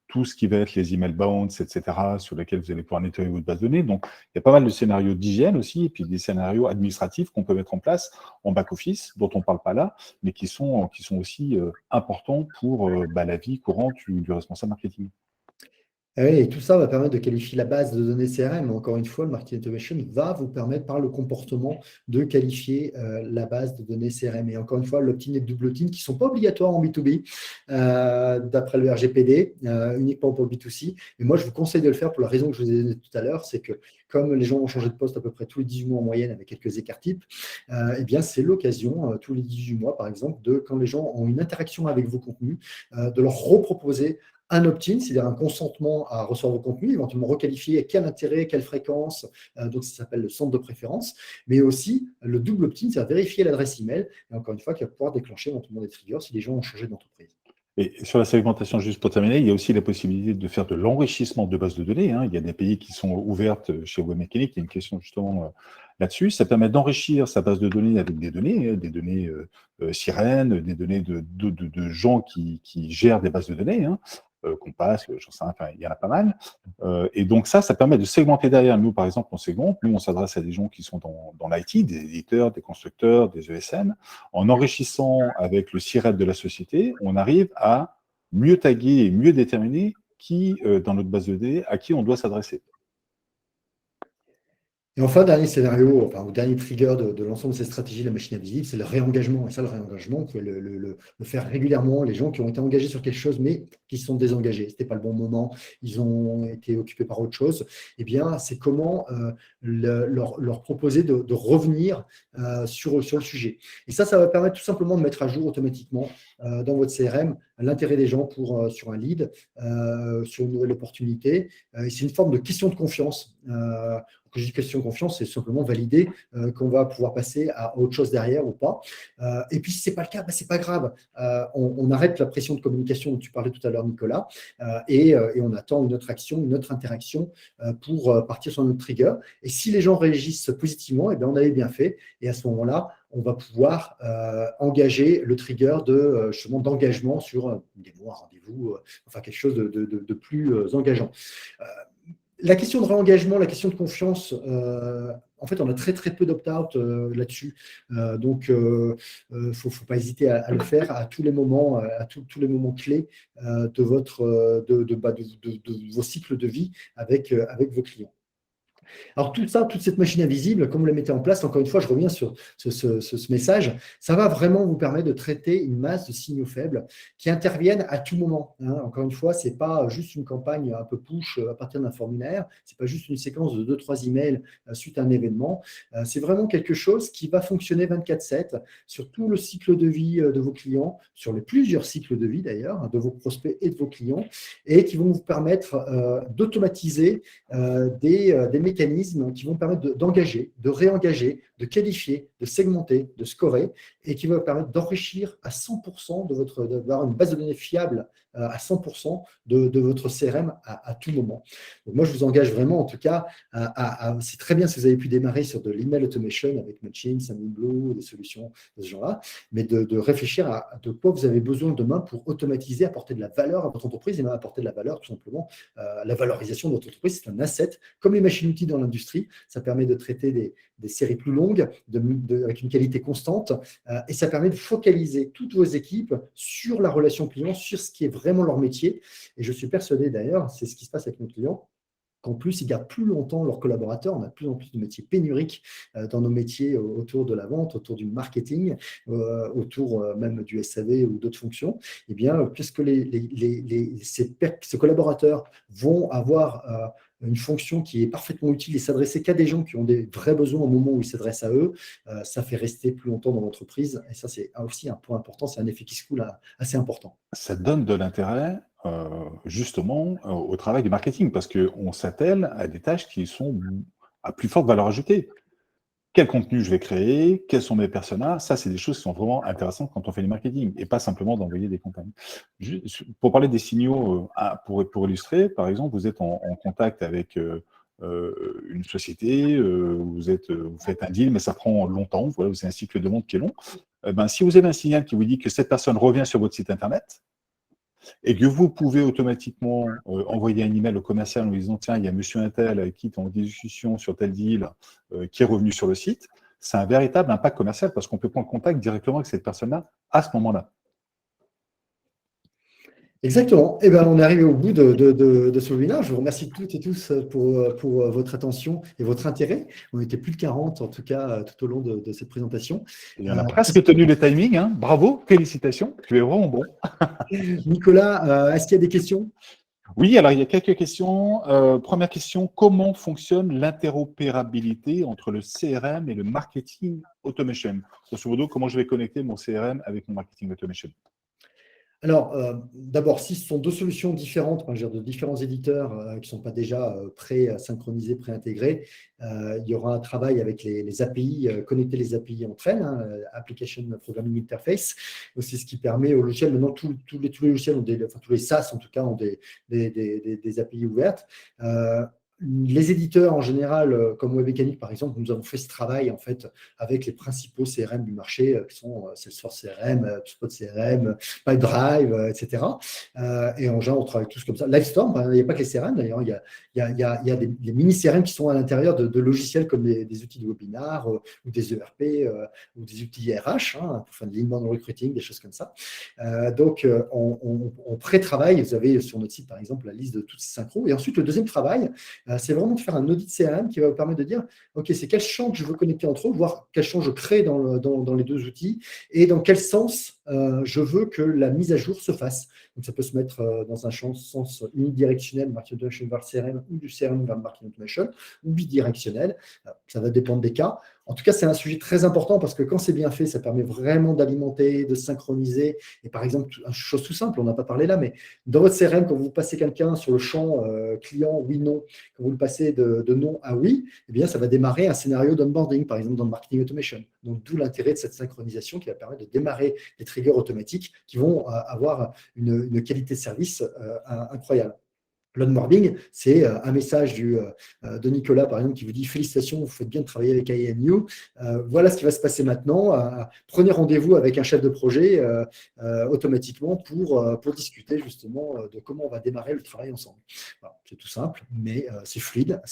tout ce qui va être les email bounce, etc., sur lesquels vous allez pouvoir nettoyer votre base de données. Donc, il y a pas mal de scénarios d'hygiène aussi, et puis des scénarios administratifs qu'on peut mettre en place en back-office, dont on ne parle pas là, mais qui sont aussi importants pour la vie courante du responsable marketing. Ah oui, et tout ça va permettre de qualifier la base de données CRM. Encore une fois, le marketing automation va vous permettre par le comportement de qualifier la base de données CRM. Et encore une fois, l'opt-in et le double opt-in qui ne sont pas obligatoires en B2B d'après le RGPD, uniquement pour le B2C. Et moi, je vous conseille de le faire pour la raison que je vous ai donnée tout à l'heure, c'est que comme les gens ont changé de poste à peu près tous les 18 mois en moyenne avec quelques écarts types, eh bien, c'est l'occasion, tous les 18 mois par exemple, quand les gens ont une interaction avec vos contenus, de leur reproposer un opt-in, c'est-à-dire un consentement à recevoir vos contenus, éventuellement requalifier quel intérêt, quelle fréquence, donc ça s'appelle le centre de préférence, mais aussi le double opt-in, c'est-à-dire vérifier l'adresse email, et encore une fois, qui va pouvoir déclencher éventuellement des triggers si les gens ont changé d'entreprise. Et sur la segmentation, juste pour terminer, il y a aussi la possibilité de faire de l'enrichissement de bases de données. Il y a des pays qui sont ouvertes chez Webmecanic. Il y a une question justement là-dessus. Ça permet d'enrichir sa base de données avec des données sirènes, des données de gens qui gèrent des bases de données. Compass, j'en sais rien, enfin, il y en a pas mal. Et donc ça permet de segmenter derrière. Nous, par exemple, on segmente. Nous, on s'adresse à des gens qui sont dans l'IT, des éditeurs, des constructeurs, des ESN. En enrichissant avec le SIRET de la société, on arrive à mieux taguer et mieux déterminer qui, dans notre base de données, à qui on doit s'adresser. Et enfin, dernier scénario, ou dernier trigger de l'ensemble de ces stratégies de la machine invisible, c'est le réengagement. Et ça, le réengagement, vous pouvez le faire régulièrement. Les gens qui ont été engagés sur quelque chose, mais qui se sont désengagés, ce n'était pas le bon moment, ils ont été occupés par autre chose. Eh bien, c'est comment leur proposer de revenir sur le sujet. Et ça va permettre tout simplement de mettre à jour automatiquement dans votre CRM l'intérêt des gens sur un lead, sur une nouvelle opportunité. C'est une forme de question de confiance. Quand je dis question de confiance, c'est simplement valider qu'on va pouvoir passer à autre chose derrière ou pas. Et puis, si ce n'est pas le cas, ce n'est pas grave. On arrête la pression de communication dont tu parlais tout à l'heure, Nicolas, et on attend une autre action, une autre interaction pour partir sur notre trigger. Et si les gens réagissent positivement, eh bien, on avait bien fait. Et à ce moment-là, on va pouvoir engager le trigger justement d'engagement sur des mois, rendez-vous, enfin quelque chose de plus engageant. La question de réengagement, la question de confiance, en fait, on a très très peu d'opt-out là-dessus. Donc, il ne faut pas hésiter à le faire à tous les moments, à tous les moments clés de vos cycles de vie avec vos clients. Alors tout ça, toute cette machine invisible, comme vous la mettez en place, encore une fois, je reviens sur ce message, ça va vraiment vous permettre de traiter une masse de signaux faibles qui interviennent à tout moment. Encore une fois, ce n'est pas juste une campagne un peu push à partir d'un formulaire, ce n'est pas juste une séquence de 2-3 emails suite à un événement, c'est vraiment quelque chose qui va fonctionner 24/7 sur tout le cycle de vie de vos clients, sur les plusieurs cycles de vie d'ailleurs, de vos prospects et de vos clients, et qui vont vous permettre d'automatiser des mécanismes qui vont permettre d'engager, de réengager, de qualifier, de segmenter, de scorer, et qui vont permettre d'enrichir à 100% d'avoir une base de données fiable à 100% de votre CRM à tout moment. Donc moi, je vous engage vraiment, en tout cas, c'est très bien si vous avez pu démarrer sur de l'email automation avec Mailchimp, Sendinblue, des solutions de ce genre-là, mais de réfléchir à de quoi vous avez besoin demain pour automatiser, apporter de la valeur à votre entreprise et même apporter de la valeur, tout simplement. La valorisation de votre entreprise, c'est un asset, comme les machines-outils dans l'industrie. Ça permet de traiter des séries plus longues, avec une qualité constante, et ça permet de focaliser toutes vos équipes sur la relation client, sur ce qui est vraiment leur métier. Et je suis persuadé d'ailleurs, c'est ce qui se passe avec nos clients, qu'en plus, ils gardent plus longtemps leurs collaborateurs. On a de plus en plus de métiers pénuriques dans nos métiers autour de la vente, autour du marketing, autour même du SAV ou d'autres fonctions. Eh bien, puisque ces collaborateurs vont avoir une fonction qui est parfaitement utile et s'adresser qu'à des gens qui ont des vrais besoins au moment où ils s'adressent à eux, ça fait rester plus longtemps dans l'entreprise. Et ça, c'est aussi un point important, c'est un effet qui se coule assez important. Ça donne de l'intérêt, justement, au travail du marketing, parce qu'on s'attelle à des tâches qui sont à plus forte valeur ajoutée. Quel contenu je vais créer, quels sont mes personas, ça, c'est des choses qui sont vraiment intéressantes quand on fait du marketing, et pas simplement d'envoyer des campagnes. Pour parler des signaux, pour illustrer, par exemple, vous êtes en contact avec une société, vous faites un deal, mais ça prend longtemps, voilà, vous avez un cycle de vente qui est long. Si vous avez un signal qui vous dit que cette personne revient sur votre site internet, et que vous pouvez automatiquement envoyer un email au commercial en lui disant tiens, il y a monsieur Intel avec qui tu es en discussion sur tel deal qui est revenu sur le site, c'est un véritable impact commercial parce qu'on peut prendre contact directement avec cette personne-là à ce moment-là. Exactement. Eh ben, on est arrivé au bout de ce webinaire. Je vous remercie toutes et tous pour votre attention et votre intérêt. On était plus de 40, en tout cas, tout au long de cette présentation. Et on a presque tenu le timing. Hein. Bravo, félicitations. Tu es vraiment bon. Nicolas, est-ce qu'il y a des questions? Oui, alors il y a quelques questions. Première question, comment fonctionne l'interopérabilité entre le CRM et le marketing automation? Grosso modo, comment je vais connecter mon CRM avec mon marketing automation? Alors, d'abord, si ce sont deux solutions différentes, je veux dire, de différents éditeurs qui ne sont pas déjà pré-synchronisés, pré-intégrés, il y aura un travail avec les API, connecter les API entre elles, Application Programming Interface. C'est ce qui permet aux logiciels, maintenant tous les logiciels, tous les SaaS en tout cas, ont des API ouvertes. Les éditeurs, en général, comme Webmecanic, par exemple, nous avons fait ce travail en fait avec les principaux CRM du marché, qui sont Salesforce CRM, HubSpot CRM, Pipedrive, etc. Et en général, on travaille tous comme ça. Livestorm, il n'y a pas que les CRM, d'ailleurs, il y a des mini-CRM qui sont à l'intérieur de logiciels comme des outils de webinar ou des ERP ou des outils RH, pour faire de l'inbound recruiting, des choses comme ça. Donc, on pré-travaille. Vous avez sur notre site, par exemple, la liste de toutes ces synchros. Et ensuite, le deuxième travail, c'est vraiment de faire un audit CRM qui va vous permettre de dire, OK, c'est quel champ que je veux connecter entre eux, voir quel champ je crée dans les deux outils et dans quel sens je veux que la mise à jour se fasse. Donc, ça peut se mettre dans un sens unidirectionnel, marketing automation vers le CRM ou du CRM vers le marketing automation, ou bidirectionnel. Ça va dépendre des cas. En tout cas, c'est un sujet très important parce que quand c'est bien fait, ça permet vraiment d'alimenter, de synchroniser. Et par exemple, une chose tout simple, on n'a pas parlé là, mais dans votre CRM, quand vous passez quelqu'un sur le champ client, oui, non, quand vous le passez de non à oui, eh bien, ça va démarrer un scénario d'onboarding, par exemple, dans le marketing automation. Donc, d'où l'intérêt de cette synchronisation qui va permettre de démarrer des triggers automatiques qui vont avoir une qualité de service incroyable. L'onboarding, c'est un message de Nicolas, par exemple, qui vous dit « Félicitations, vous faites bien de travailler avec INU. Voilà ce qui va se passer maintenant. Prenez rendez-vous avec un chef de projet automatiquement pour discuter justement de comment on va démarrer le travail ensemble. » Voilà, c'est tout simple, mais c'est fluide.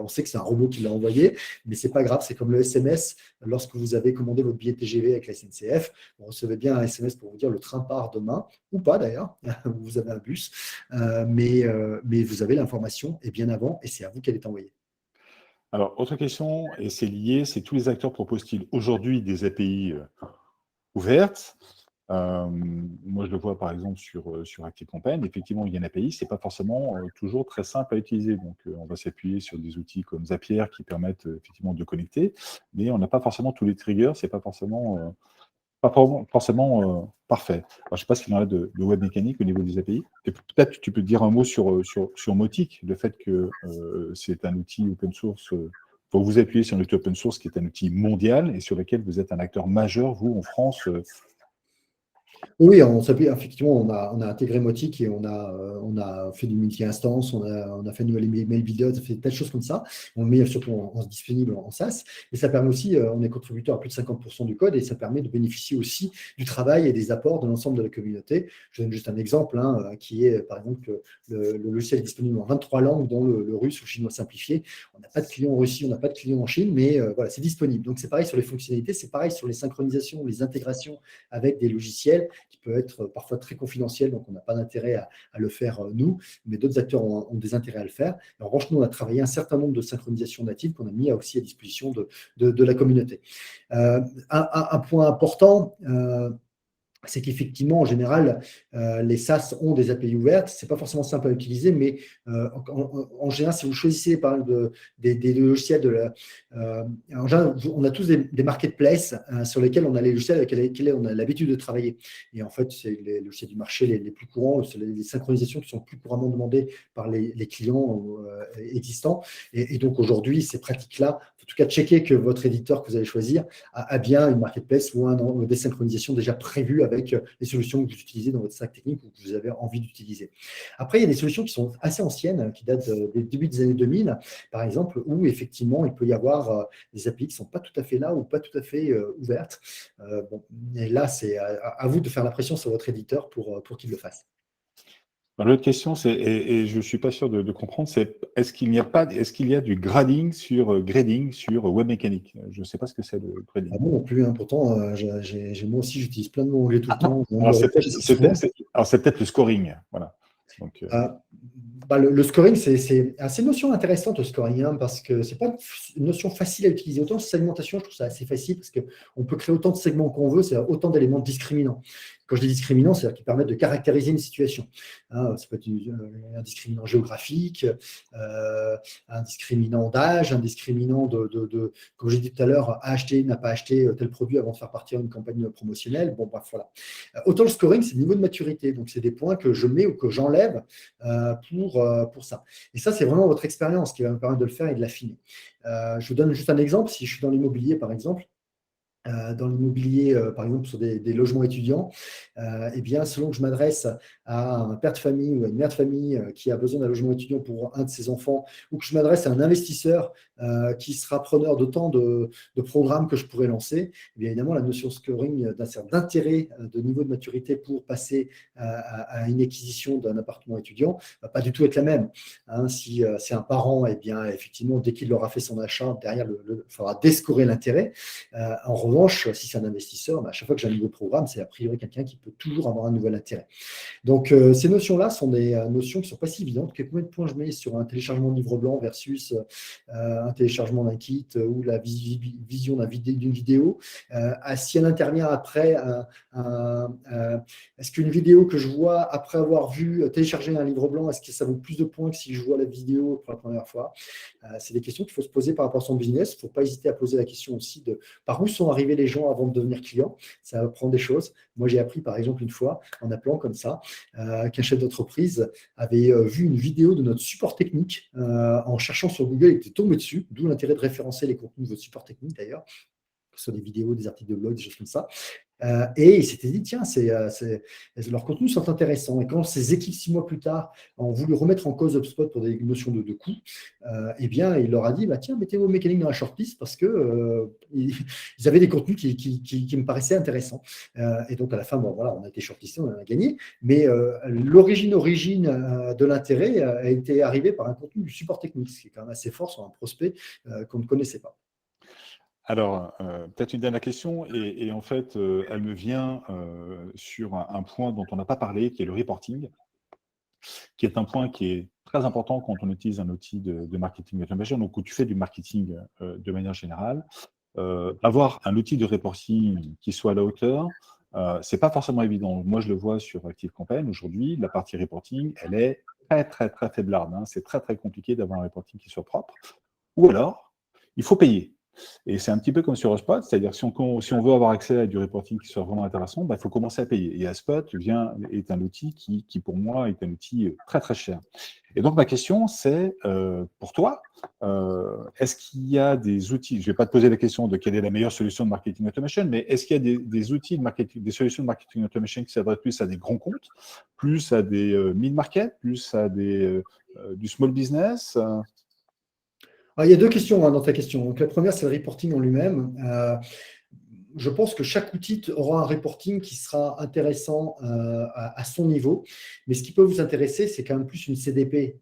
On sait que c'est un robot qui l'a envoyé, mais ce n'est pas grave. C'est comme le SMS. Lorsque vous avez commandé votre billet TGV avec la SNCF, vous recevez bien un SMS pour vous dire « Le train part demain » ou pas d'ailleurs. Vous avez un bus. Mais vous avez l'information et bien avant, et c'est à vous qu'elle est envoyée. Alors, autre question, et c'est lié, c'est tous les acteurs proposent-ils aujourd'hui des API ouvertes? Moi, je le vois par exemple sur ActiveCampaign. Effectivement, il y a une API, ce n'est pas forcément toujours très simple à utiliser. Donc, on va s'appuyer sur des outils comme Zapier qui permettent effectivement de connecter, mais on n'a pas forcément tous les triggers, ce n'est pas forcément parfait. Alors, je ne sais pas s'il y en a de Webmecanic au niveau des API. Et peut-être tu peux dire un mot sur Mautic, le fait que c'est un outil open source. Pour vous appuyer sur un outil open source qui est un outil mondial et sur lequel vous êtes un acteur majeur, vous, en France. Oui, effectivement, on a intégré Mautic et on a fait du multi-instance, on a fait une nouvelle email builder, on a fait tas de choses comme ça. On le met surtout disponible en SaaS. Et ça permet aussi, on est contributeur à plus de 50% du code et ça permet de bénéficier aussi du travail et des apports de l'ensemble de la communauté. Je donne juste un exemple qui est, par exemple, le logiciel est disponible en 23 langues, dont le russe ou le chinois simplifié. On n'a pas de clients en Russie, on n'a pas de clients en Chine, mais voilà, c'est disponible. Donc, c'est pareil sur les fonctionnalités, c'est pareil sur les synchronisations, les intégrations avec des logiciels qui peut être parfois très confidentiel, donc on n'a pas d'intérêt à le faire nous, mais d'autres acteurs ont des intérêts à le faire. En revanche, nous, on a travaillé un certain nombre de synchronisations natives qu'on a mis aussi à disposition de la communauté. Un point important, c'est qu'effectivement, en général, les SaaS ont des API ouvertes. Ce n'est pas forcément simple à utiliser, mais en général, si vous choisissez par exemple des logiciels en général, on a tous des marketplaces sur lesquels on a les logiciels avec lesquels on a l'habitude de travailler. Et en fait, c'est les logiciels du marché les plus courants, c'est les synchronisations qui sont plus couramment demandées par les clients existants. Et donc aujourd'hui, ces pratiques-là, en tout cas, checker que votre éditeur que vous allez choisir a bien une marketplace ou des synchronisations déjà prévues avec les solutions que vous utilisez dans votre stack technique ou que vous avez envie d'utiliser. Après, il y a des solutions qui sont assez anciennes, qui datent des débuts des années 2000, par exemple, où effectivement, il peut y avoir des API qui ne sont pas tout à fait là ou pas tout à fait ouvertes. Bon, et là, c'est à vous de faire la pression sur votre éditeur pour qu'il le fasse. L'autre question, c'est, et je ne suis pas sûr de comprendre, c'est est-ce qu'il y a du grading sur webmécanique? Je ne sais pas ce que c'est le Ah, grading. moi non plus, hein, pourtant, moi aussi, j'utilise plein de mots anglais tout le temps. Je Alors, le répète assez souvent. c'est peut-être le scoring. Voilà. Donc, Euh, le scoring, c'est une notion intéressante, le scoring, hein, parce que ce n'est pas une notion facile à utiliser. Autant segmentation, je trouve ça assez facile parce qu'on peut créer autant de segments qu'on veut, c'est autant d'éléments discriminants. Quand je dis discriminant, c'est-à-dire qui permettent de caractériser une situation. Hein, ça peut être un discriminant géographique, un discriminant d'âge, un discriminant comme j'ai dit tout à l'heure, a acheté, n'a pas acheté tel produit avant de faire partir une campagne promotionnelle. Bon, bref, voilà. Autant le scoring, c'est le niveau de maturité. Donc, c'est des points que je mets ou que j'enlève pour ça. Et ça, c'est vraiment votre expérience qui va me permettre de le faire et de l'affiner. Je vous donne juste un exemple. Si je suis dans l'immobilier, par exemple, dans l'immobilier, par exemple, sur des logements étudiants, eh bien, selon que je m'adresse à un père de famille ou à une mère de famille qui a besoin d'un logement étudiant pour un de ses enfants, ou que je m'adresse à un investisseur qui sera preneur d'autant de programmes que je pourrais lancer, eh bien évidemment, la notion de scoring d'intérêt, de niveau de maturité pour passer à une acquisition d'un appartement étudiant, va pas du tout être la même. Hein, si c'est un parent, eh bien, effectivement, dès qu'il aura fait son achat, derrière, il faudra déscorer l'intérêt. En revanche, si c'est un investisseur, à chaque fois que j'ai un nouveau programme, c'est a priori quelqu'un qui peut toujours avoir un nouvel intérêt. Donc, ces notions-là sont des notions qui ne sont pas si évidentes. Combien de points je mets sur un téléchargement de livre blanc versus un téléchargement d'un kit ou la vision d'une vidéo? Si elle intervient après, est-ce qu'une vidéo que je vois après avoir vu télécharger un livre blanc, est-ce que ça vaut plus de points que si je vois la vidéo pour la première fois? C'est des questions qu'il faut se poser par rapport à son business. Il ne faut pas hésiter à poser la question aussi de par où sont arrivés les gens avant de devenir clients. Ça apprend des choses. Moi, j'ai appris, par exemple, une fois, en appelant comme ça, qu'un chef d'entreprise avait vu une vidéo de notre support technique en cherchant sur Google, il était tombé dessus, d'où l'intérêt de référencer les contenus de votre support technique, d'ailleurs, que ce soit des vidéos, des articles de blog, des choses comme ça. Et il s'était dit, tiens, leurs contenus sont intéressants. Et quand ces équipes, 6 mois plus tard, ont voulu remettre en cause HubSpot pour des notions de coût, eh bien, il leur a dit, tiens, mettez vos mécaniques dans la shortlist parce que ils avaient des contenus qui me paraissaient intéressants. Et donc, à la fin, bon, voilà, on a été shortlistés, on a gagné. Mais l'origine de l'intérêt a été arrivée par un contenu du support technique, ce qui est quand même assez fort sur un prospect qu'on ne connaissait pas. alors, peut-être une dernière question, et en fait, elle me vient sur un point dont on n'a pas parlé, qui est le reporting, qui est un point qui est très important quand on utilise un outil de marketing automation, donc où tu fais du marketing de manière générale. Avoir un outil de reporting qui soit à la hauteur, c'est pas forcément évident. Moi, je le vois sur ActiveCampaign aujourd'hui, la partie reporting, elle est très, très, très faiblarde. Hein. C'est très, très compliqué d'avoir un reporting qui soit propre. Ou alors, il faut payer. Et c'est un petit peu comme sur HubSpot, c'est-à-dire si on veut avoir accès à du reporting qui soit vraiment intéressant, il faut commencer à payer. Et HubSpot est un outil qui, pour moi, est un outil très, très cher. Et donc, ma question, c'est, pour toi, est-ce qu'il y a des outils, je ne vais pas te poser la question de quelle est la meilleure solution de marketing automation, mais est-ce qu'il y a des outils de marketing, des solutions de marketing automation qui s'adressent plus à des grands comptes, plus à des mid-market, plus à du small business Il y a deux questions dans ta question. Donc, la première, c'est le reporting en lui-même. Je pense que chaque outil aura un reporting qui sera intéressant à son niveau. Mais ce qui peut vous intéresser, c'est quand même plus une CDP,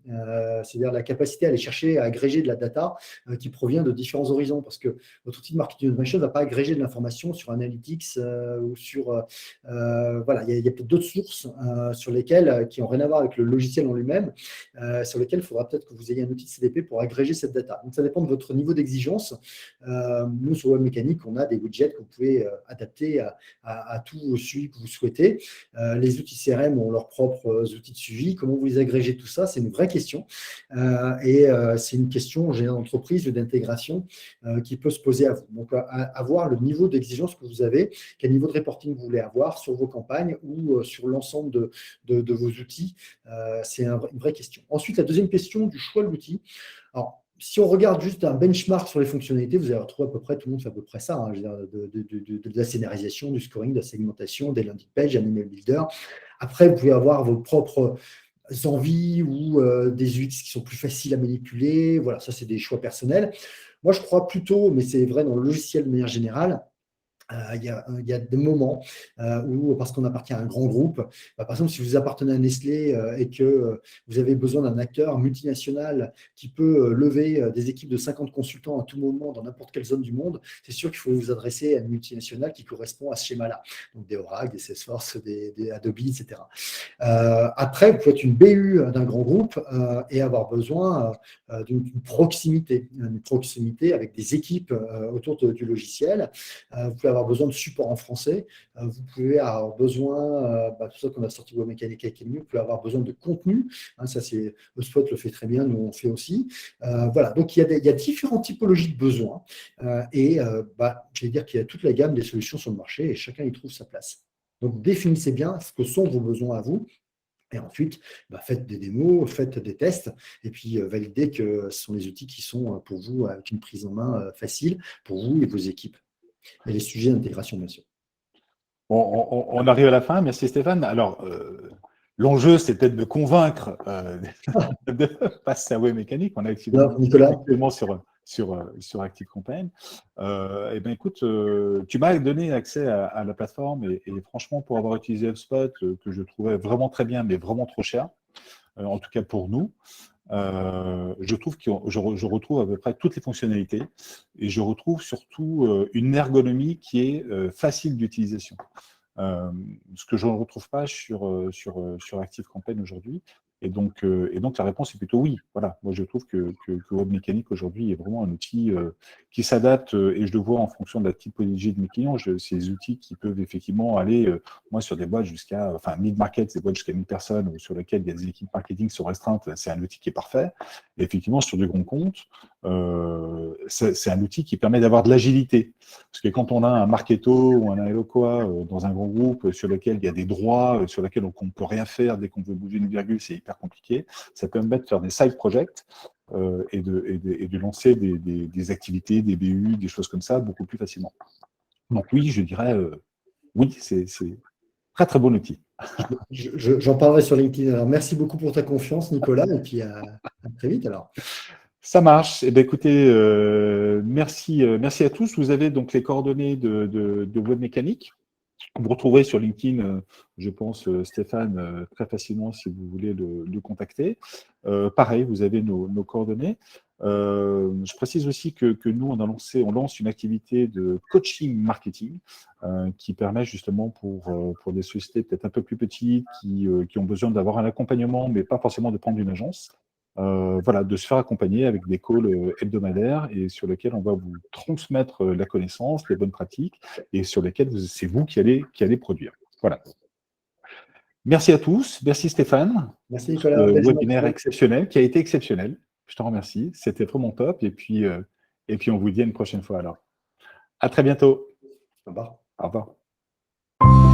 c'est-à-dire la capacité à aller chercher, à agréger de la data qui provient de différents horizons. Parce que votre outil de marketing automation ne va pas agréger de l'information sur Analytics ou sur… voilà, il y a peut-être d'autres sources sur lesquelles, qui n'ont rien à voir avec le logiciel en lui-même, sur lesquelles il faudra peut-être que vous ayez un outil de CDP pour agréger cette data. Donc, ça dépend de votre niveau d'exigence. Nous, sur Web Mécanique, on a des widgets que vous pouvez adapter à tout celui que vous souhaitez. Les outils CRM ont leurs propres outils de suivi. Comment vous les agrégez tout ça? C'est une vraie question. C'est une question, j'ai une entreprise d'intégration qui peut se poser à vous. Donc, avoir le niveau d'exigence que vous avez, quel niveau de reporting vous voulez avoir sur vos campagnes ou sur l'ensemble de vos outils, c'est une vraie question. Ensuite, la deuxième question du choix de l'outil. Alors, si on regarde juste un benchmark sur les fonctionnalités, vous allez retrouver à peu près, tout le monde fait à peu près ça, hein, je veux dire, de la scénarisation, du scoring, de la segmentation, des landing pages, un email builder. Après, vous pouvez avoir vos propres envies ou des UX qui sont plus faciles à manipuler. Voilà, ça, c'est des choix personnels. Moi, je crois plutôt, mais c'est vrai dans le logiciel de manière générale, il y a des moments où, parce qu'on appartient à un grand groupe, par exemple, si vous appartenez à Nestlé et que vous avez besoin d'un acteur multinational qui peut lever des équipes de 50 consultants à tout moment dans n'importe quelle zone du monde, c'est sûr qu'il faut vous adresser à une multinationale qui correspond à ce schéma-là. Donc des Oracle, des Salesforce, des Adobe, etc. Après, vous pouvez être une BU d'un grand groupe et avoir besoin d'une proximité avec des équipes autour du logiciel. Vous pouvez avoir besoin de support en français. Vous pouvez avoir besoin, tout ça qu'on a sorti Web Mechanic Academy, vous pouvez avoir besoin de contenu. Ça, c'est HubSpot le fait très bien, nous on fait aussi. Voilà, donc il y a différentes typologies de besoins. Je vais dire qu'il y a toute la gamme des solutions sur le marché et chacun y trouve sa place. Donc définissez bien ce que sont vos besoins à vous. Et ensuite, faites des démos, faites des tests, et puis validez que ce sont les outils qui sont pour vous avec une prise en main facile pour vous et vos équipes. Et les sujets d'intégration, bien sûr. On arrive à la fin. Merci Stéphane. Alors, l'enjeu, c'est peut-être de convaincre de passer à Web Mécanique. On est Nicolas. actuellement sur Active Campaign. Écoute, tu m'as donné accès à la plateforme et franchement, pour avoir utilisé HubSpot, que je trouvais vraiment très bien, mais vraiment trop cher, en tout cas pour nous, je trouve que je retrouve à peu près toutes les fonctionnalités et je retrouve surtout une ergonomie qui est facile d'utilisation. Ce que je ne retrouve pas sur Active Campaign aujourd'hui. Et donc, la réponse est plutôt oui. Voilà. Moi, je trouve que Web Mécanique aujourd'hui est vraiment un outil qui s'adapte et je le vois en fonction de la typologie de mes clients. C'est des outils qui peuvent effectivement aller, moi, sur des boîtes jusqu'à, mid-market, des boîtes jusqu'à 1000 personnes ou sur lesquelles il y a des équipes marketing qui sont restreintes. C'est un outil qui est parfait. Et effectivement, sur du grand compte, c'est un outil qui permet d'avoir de l'agilité. Parce que quand on a un Marketo ou un Eloqua dans un grand groupe sur lequel il y a des droits, sur lequel on ne peut rien faire dès qu'on veut bouger une virgule, c'est hyper compliqué. Ça permet de faire des side projects et de lancer des activités, des BU, des choses comme ça beaucoup plus facilement. Donc oui, je dirais oui, c'est très très bon outil. J'en parlerai sur LinkedIn. Alors, merci beaucoup pour ta confiance, Nicolas, et puis à très vite alors. Ça marche. Eh bien, écoutez, merci à tous. Vous avez donc les coordonnées de Web Mécanique. Vous retrouverez sur LinkedIn, je pense, Stéphane, très facilement si vous voulez le contacter. Pareil, vous avez nos coordonnées. Je précise aussi que nous, on lance une activité de coaching marketing qui permet justement pour des sociétés peut-être un peu plus petites qui ont besoin d'avoir un accompagnement, mais pas forcément de prendre une agence. De se faire accompagner avec des calls hebdomadaires et sur lesquels on va vous transmettre la connaissance, les bonnes pratiques et sur lesquels c'est vous qui allez produire. Voilà. Merci à tous. Merci Stéphane. Merci Nicolas. Ce webinaire exceptionnel qui a été exceptionnel. Je te remercie. C'était vraiment top. Et puis on vous dit à une prochaine fois alors. À très bientôt. Au revoir. Au revoir.